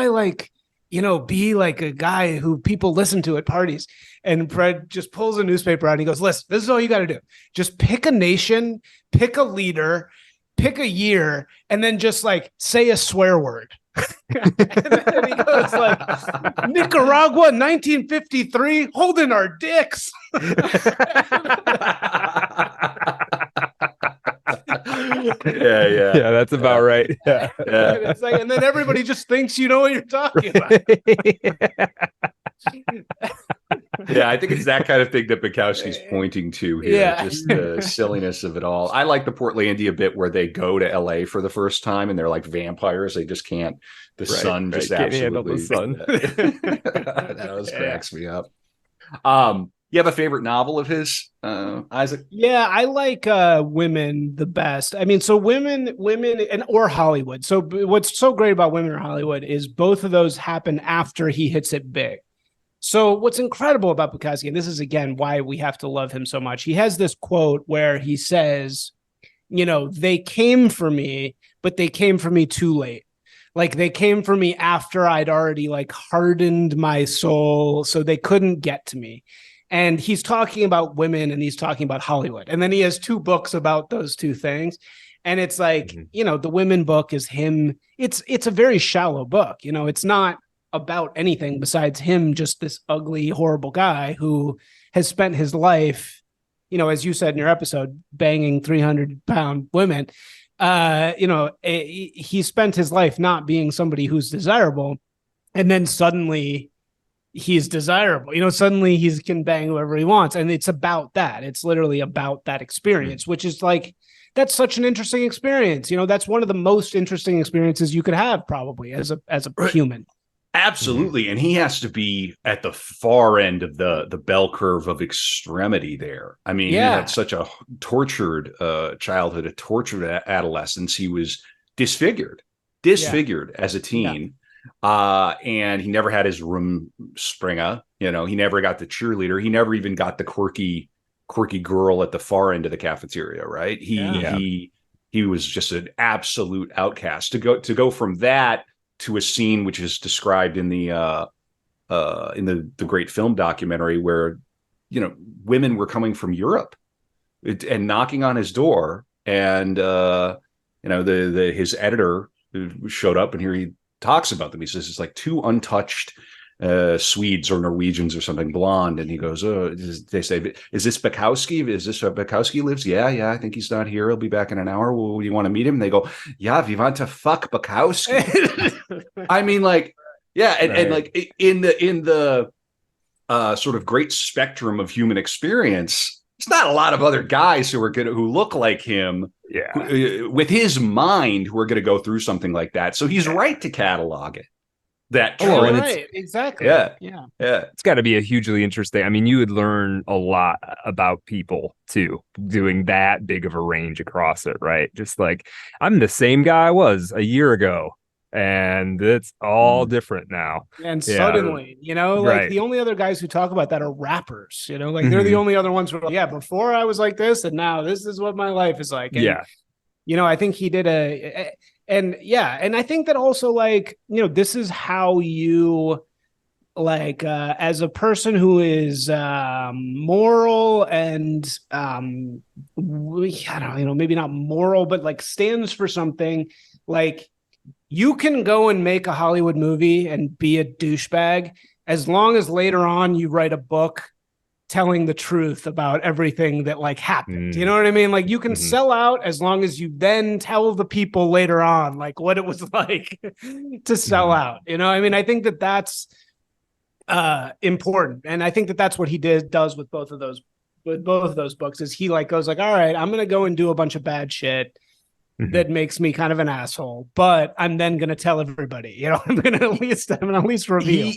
like, be like a guy who people listen to at parties?" And Fred just pulls a newspaper out and he goes, "Listen, this is all you got to do. Just pick a nation, pick a leader, pick a year, and then just like say a swear word." And then he goes like, "Nicaragua, 1953, holding our dicks." Yeah, that's about right. Yeah. And it's like, and then everybody just thinks you know what you're talking about. Yeah, I think it's that kind of thing that Bukowski's pointing to here. Yeah. Just the silliness of it all. I like the Portlandia bit where they go to LA for the first time and they're like vampires. They just can't. The sun just can't absolutely. handle the sun. That always cracks me up. You have a favorite novel of his, Isaac? Yeah, I like women the best. I mean, so women or Hollywood. So what's so great about women or Hollywood is both of those happen after he hits it big. So what's incredible about Bukowski, and this is, again, why we have to love him so much. He has this quote where he says, they came for me, but they came for me too late. Like, they came for me after I'd already like hardened my soul, so they couldn't get to me. And he's talking about women and he's talking about Hollywood. And then he has two books about those two things. And it's like, the women book is him. It's a very shallow book. It's not about anything besides him, just this ugly, horrible guy who has spent his life, as you said in your episode, banging 300-pound women. He spent his life not being somebody who's desirable. And then suddenly, he's desirable. Suddenly he can bang whoever he wants. And it's about that. It's literally about that experience, which is like, that's such an interesting experience. That's one of the most interesting experiences you could have probably as a human. Absolutely. And he has to be at the far end of the bell curve of extremity there. I mean, he had such a tortured childhood, a tortured adolescence. He was disfigured as a teen. And he never had his room springer. He never got the cheerleader. He never even got the quirky girl at the far end of the cafeteria, right? He was just an absolute outcast. To go from that to a scene which is described in the great film documentary where women were coming from Europe and knocking on his door, and his editor showed up, and here he talks about them. He says it's like two untouched Swedes or Norwegians or something, blonde, and he goes, they say, is this Bukowski? Is this where Bukowski lives? Yeah, I think he's not here. He'll be back in an hour. Well, you want to meet him? And they go, yeah, we want to fuck Bukowski. I mean, like, yeah, and like in the sort of great spectrum of human experience, there's not a lot of other guys who look like him, with his mind, who are going to go through something like that. So he's right to catalog it. Right, exactly. Yeah. It's got to be a hugely interesting. I mean, you would learn a lot about people too, doing that big of a range across it, right? Just like, I'm the same guy I was a year ago, and it's all different now. And suddenly, the only other guys who talk about that are rappers. They're the only other ones who are like, before I was like this, and now this is what my life is like. And, I think he did and I think that also, like, this is how you, like, as a person who is moral and maybe not moral, but like stands for something, like, you can go and make a Hollywood movie and be a douchebag as long as later on you write a book telling the truth about everything that like happened. You know what I mean? Like, you can sell out as long as you then tell the people later on, like, what it was like to sell out. I mean, I think that that's important. And I think that that's what he does with both of those books, is he like goes like, all right, I'm going to go and do a bunch of bad shit that makes me kind of an asshole, but I'm then going to tell everybody, I'm going to at least reveal.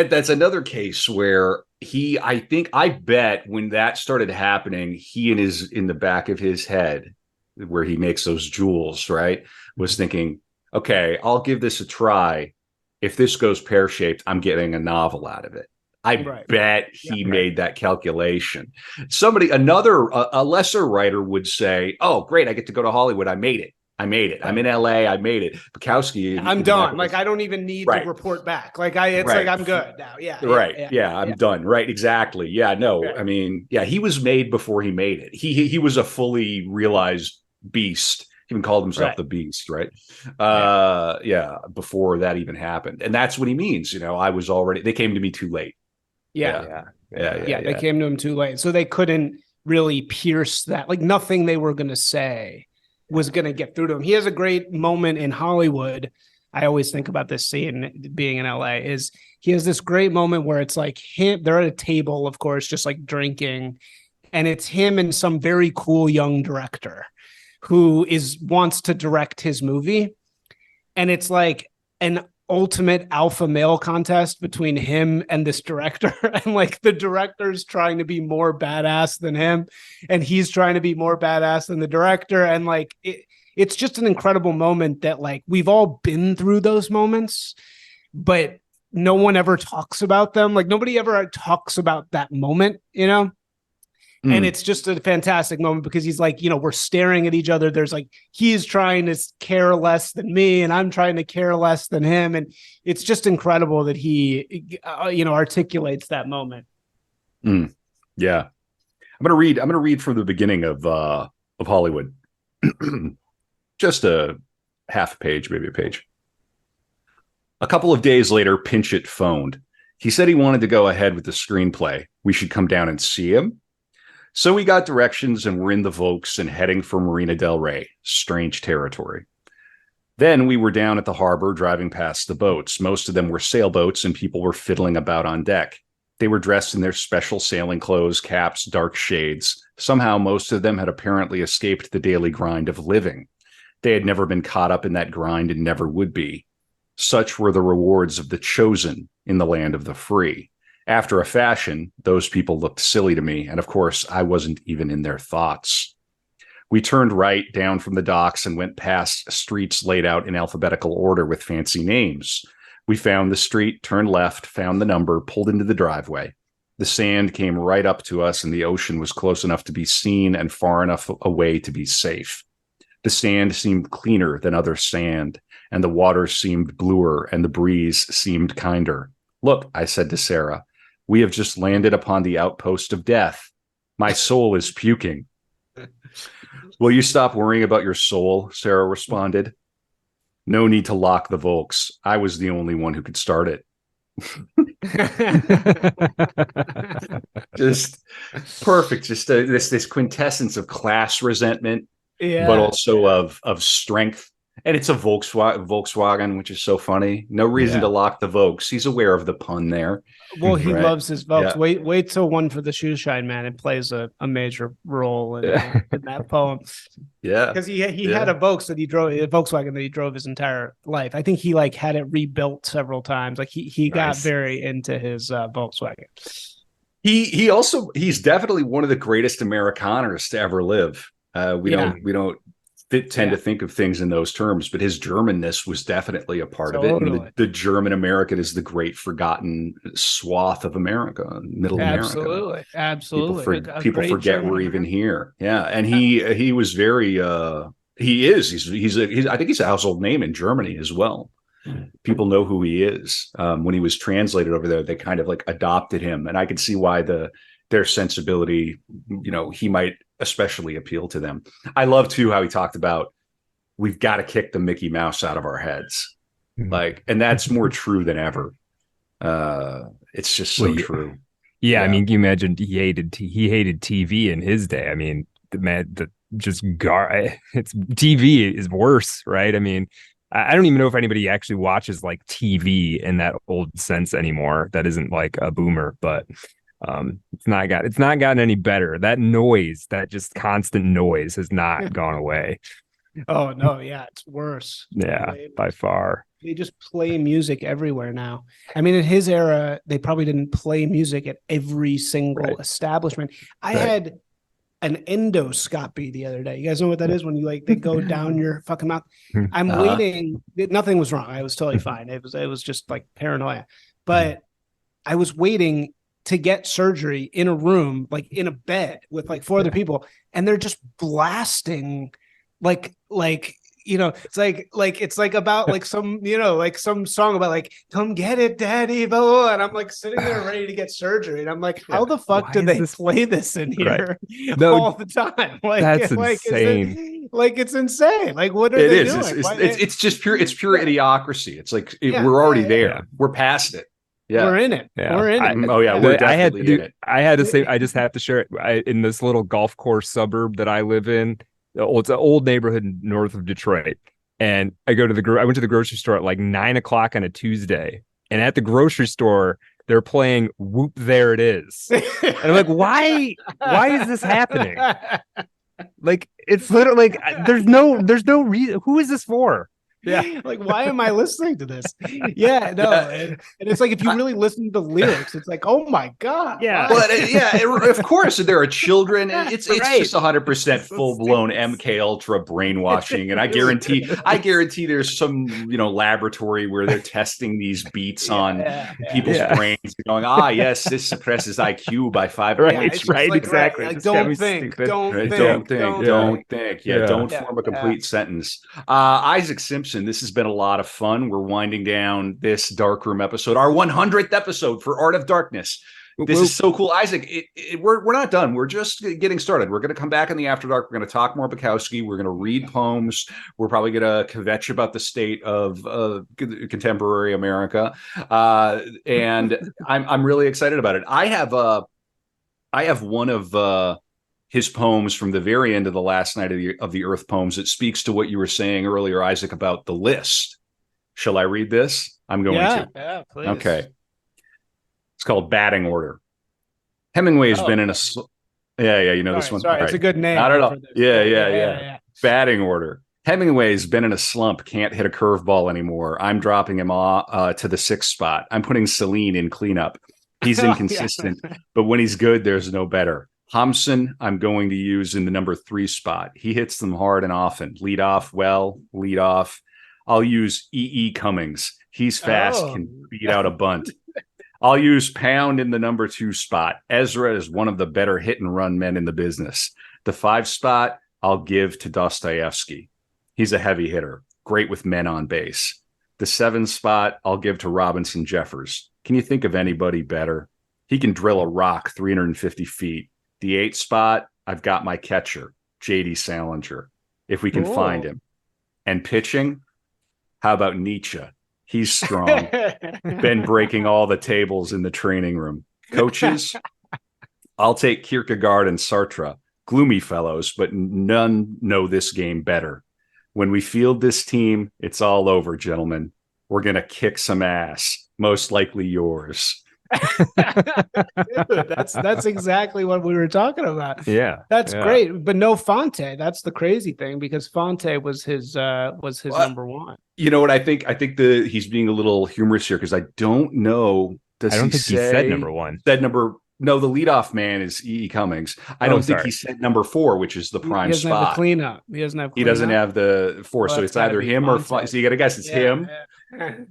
That's another case where I bet when that started happening, he in the back of his head, where he makes those jewels, right, was thinking, okay, I'll give this a try. If this goes pear-shaped, I'm getting a novel out of it. I bet he made that calculation. A lesser writer would say, oh, great, I get to go to Hollywood. I made it. I'm in LA. I made it. Bukowski. I'm done. Like, I don't even need to report back. Like, like, I'm good now. I'm done. Right. Exactly. Yeah. No, I mean, he was made before he made it. He was a fully realized beast. He even called himself the Beast, right? Before that even happened. And that's what he means. They came to me too late. They came to him too late. So they couldn't really pierce that. Like, nothing they were going to say was going to get through to him. He has a great moment in Hollywood. I always think about this scene being in LA, is he has this great moment where it's like they're at a table, of course, just like drinking. And it's him and some very cool young director who wants to direct his movie. And it's like an ultimate alpha male contest between him and this director, and like the director's trying to be more badass than him, and he's trying to be more badass than the director, and like it's just an incredible moment that, like, we've all been through those moments, but no one ever talks about them. Like, nobody ever talks about that moment, And it's just a fantastic moment because he's like, we're staring at each other. There's like, he's trying to care less than me, and I'm trying to care less than him. And it's just incredible that he, articulates that moment. Yeah. I'm going to read from the beginning of Hollywood. Just a half page, maybe a page. A couple of days later, Pinchot phoned. He said he wanted to go ahead with the screenplay. We should come down and see him. So we got directions and we're in the Vokes and heading for Marina del Rey. Strange territory. Then we were down at the harbor driving past the boats. Most of them were sailboats, and people were fiddling about on deck. They were dressed in their special sailing clothes, caps, dark shades. Somehow, most of them had apparently escaped the daily grind of living. They had never been caught up in that grind and never would be. Such were the rewards of the chosen in the land of the free. After a fashion, those people looked silly to me, and of course, I wasn't even in their thoughts. We turned right down from the docks and went past streets laid out in alphabetical order with fancy names. We found the street, turned left, found the number, pulled into the driveway. The sand came right up to us, and the ocean was close enough to be seen and far enough away to be safe. The sand seemed cleaner than other sand, and the water seemed bluer, and the breeze seemed kinder. Look, I said to Sarah, we have just landed upon the outpost of death. My soul is puking. Will you stop worrying about your soul? Sarah responded. No need to lock the Volks. I was the only one who could start it. Just perfect. Just this quintessence of class resentment, but also of strength. And it's a Volkswagen, which is so funny. No reason to lock the Volks. He's aware of the pun there. Well, he loves his Volks. Yeah. Wait till One for the Shoeshine Man. It plays a major role in that poem. Yeah, because he had a Volkswagen that he drove his entire life. I think he had it rebuilt several times. Like he got very into his Volkswagen. He's definitely one of the greatest Americaners to ever live. We don't tend to think of things in those terms, but his Germanness was definitely a part of it. And the German American is the great forgotten swath of America, middle America. Absolutely. People forget we're even here. Yeah. And he was very, I think he's a household name in Germany as well. People know who he is. When he was translated over there, they kind of adopted him. And I could see why their sensibility, he might especially appeal to them. I love too how he talked about we've got to kick the Mickey Mouse out of our heads, and that's more true than ever. It's just so true. Yeah, I mean, you imagine he hated TV in his day. I mean, it's TV is worse, right? I mean, I don't even know if anybody actually watches TV in that old sense anymore. That isn't a boomer, but. It's not gotten any better. That noise, that just constant noise has not gone away. Oh no, yeah, it's worse. Yeah, by far. They just play music everywhere now. I mean, in his era, they probably didn't play music at every single establishment. I had an endoscopy the other day. You guys know what that is? When you they go down your fucking mouth. I'm waiting. Nothing was wrong. I was totally fine. It was just paranoia. But I was waiting to get surgery in a room, in a bed with 4 other people, and they're just blasting it's about some song about come get it, daddy, boy. And I'm sitting there ready to get surgery, and I'm how the fuck did they play this in here all the time? That's insane. It's insane. What are they doing? It's just pure idiocracy. It's we're already there. Yeah. We're past it. Yeah, we're in it. Yeah. We're in it. We're definitely in it. I had to say, I just have to share it. In this little golf course suburb that I live in, it's an old neighborhood north of Detroit. And I went to the grocery store at 9:00 on a Tuesday. And at the grocery store, they're playing "Whoop There It Is." And I'm why is this happening? It's literally there's no reason. Who is this for? Yeah, why am I listening to this? Yeah, no, and it's if you really listen to the lyrics, it's oh my god. Yeah, but of course there are children. It's just 100% full blown MK Ultra brainwashing, and I guarantee there's some laboratory where they're testing these beats on people's brains, going, yes, this suppresses IQ by 5 points. Right, exactly. Don't think. Don't think. Don't form a complete sentence. Isaac Simpson. This has been a lot of fun. We're winding down this Darkroom episode, our 100th episode for Art of Darkness. This is so cool, Isaac. We're not done. We're just getting started. We're going to come back in the After Dark. We're going to talk more Bukowski. We're going to read poems. We're probably going to kvetch about the state of contemporary America, and I'm really excited about it. I have one of his poems from the very end of the Last Night of the Earth poems. It speaks to what you were saying earlier, Isaac, about the list. Shall I read this? I'm going to. Yeah, please. Okay. It's called Batting Order. Hemingway's been in a... you know this one? Sorry, it's a good name. Not at all. Yeah. Batting Order. Hemingway's been in a slump, can't hit a curveball anymore. I'm dropping him to the 6th spot. I'm putting Celine in cleanup. He's inconsistent, but when he's good, there's no better. Homson, I'm going to use in the number 3 spot. He hits them hard and often. Lead off. I'll use E.E. Cummings. He's fast, can beat out a bunt. I'll use Pound in the number 2 spot. Ezra is one of the better hit and run men in the business. The 5 spot, I'll give to Dostoevsky. He's a heavy hitter, great with men on base. The 7 spot, I'll give to Robinson Jeffers. Can you think of anybody better? He can drill a rock 350 feet. The 8 spot, I've got my catcher, J.D. Salinger, if we can find him. And pitching, how about Nietzsche? He's strong. Been breaking all the tables in the training room. Coaches, I'll take Kierkegaard and Sartre. Gloomy fellows, but none know this game better. When we field this team, it's all over, gentlemen. We're going to kick some ass, most likely yours. Dude, that's exactly what we were talking about. Yeah, that's great, but no Fonte. That's the crazy thing, because Fonte was his number 1. You know what I think? I think he's being a little humorous here, because I don't know. I don't think he said number 1. No, the leadoff man is E.E. Cummings. I don't think he said number 4, which is the prime spot. He doesn't have the cleanup. He doesn't have the 4, so it's either him or Fonte. So you got to guess it's him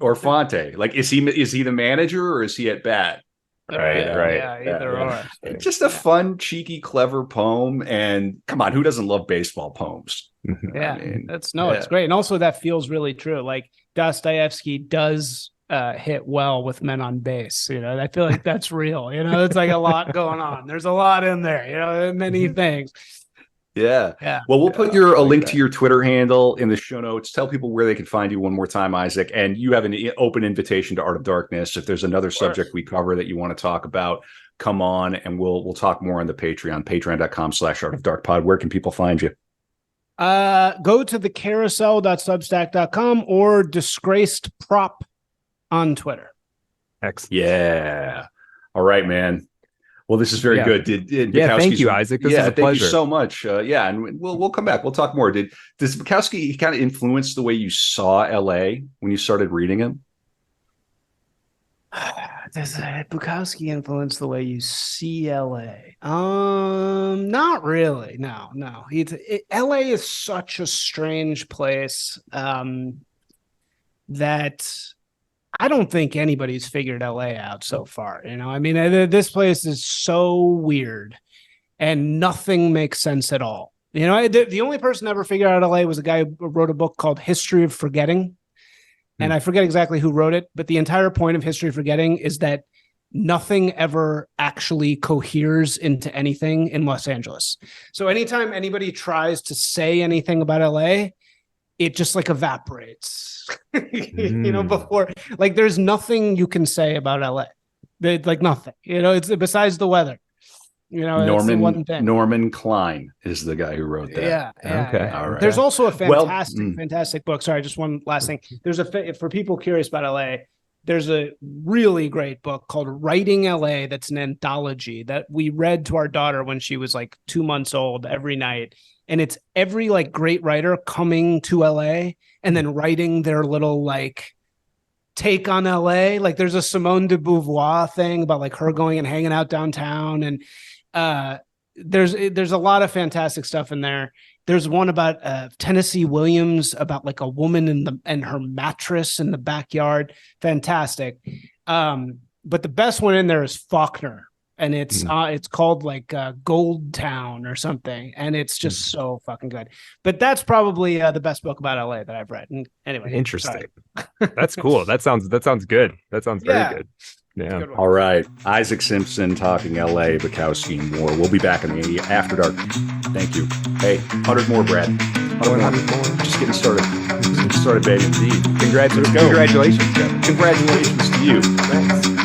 or Fonte. Like, is he the manager or is he at bat? Right. Yeah, either or. It's just a fun, cheeky, clever poem. And come on, who doesn't love baseball poems? Yeah, it's great. And also that feels really true. Like Dostoevsky does hit well with men on base. You know, I feel like that's real. You know, it's like a lot going on. There's a lot in there, you know, many things. Yeah. Well, we'll put a link to your Twitter handle in the show notes. Tell people where they can find you one more time, Isaac. And you have an open invitation to Art of Darkness. If there's another subject we cover that you want to talk about, come on, and we'll talk more on the patreon.com/artofdarkpod. Where can people find you? Go to the carousel.substack.com or disgraced prop on Twitter. Excellent. Yeah. All right, man. Well, this is very good. Thank you, Isaac. This is a pleasure. Thank you so much. And we'll come back. We'll talk more. Does Bukowski kind of influence the way you saw LA when you started reading him? Does Bukowski influence the way you see LA? Not really. No. LA is such a strange place that I don't think anybody's figured LA out so far. You know, I mean, this place is so weird and nothing makes sense at all. You know, the only person ever figured out LA was a guy who wrote a book called History of Forgetting. And I forget exactly who wrote it, but the entire point of History of Forgetting is that nothing ever actually coheres into anything in Los Angeles. So anytime anybody tries to say anything about LA, it just like evaporates. You know, before, like, there's nothing you can say about LA. Like nothing, you know, it's besides the weather. You know, Norman Klein is the guy who wrote that. Yeah. Okay. All right. There's also a fantastic book. Sorry, just one last thing. There's for people curious about LA, there's a really great book called Writing LA that's an anthology that we read to our daughter when she was like 2 months old every night. And it's every like great writer coming to LA and then writing their little like take on LA. Like there's a Simone de Beauvoir thing about like her going and hanging out downtown. And there's a lot of fantastic stuff in there. There's one about Tennessee Williams about like a woman and her mattress in the backyard. Fantastic. But the best one in there is Faulkner. And it's called like Gold Town or something, and it's just so fucking good. But that's probably the best book about LA that I've read. And anyway, interesting. That's cool. That sounds good. That sounds very good. Yeah. All right, Isaac Simpson talking LA, Bukowski, and more. We'll be back in the After Dark. Thank you. Hey, 100 more, Brad. 100 more. Just getting started. Baby. Indeed. Congratulations, Kevin. Congratulations to you. Thanks.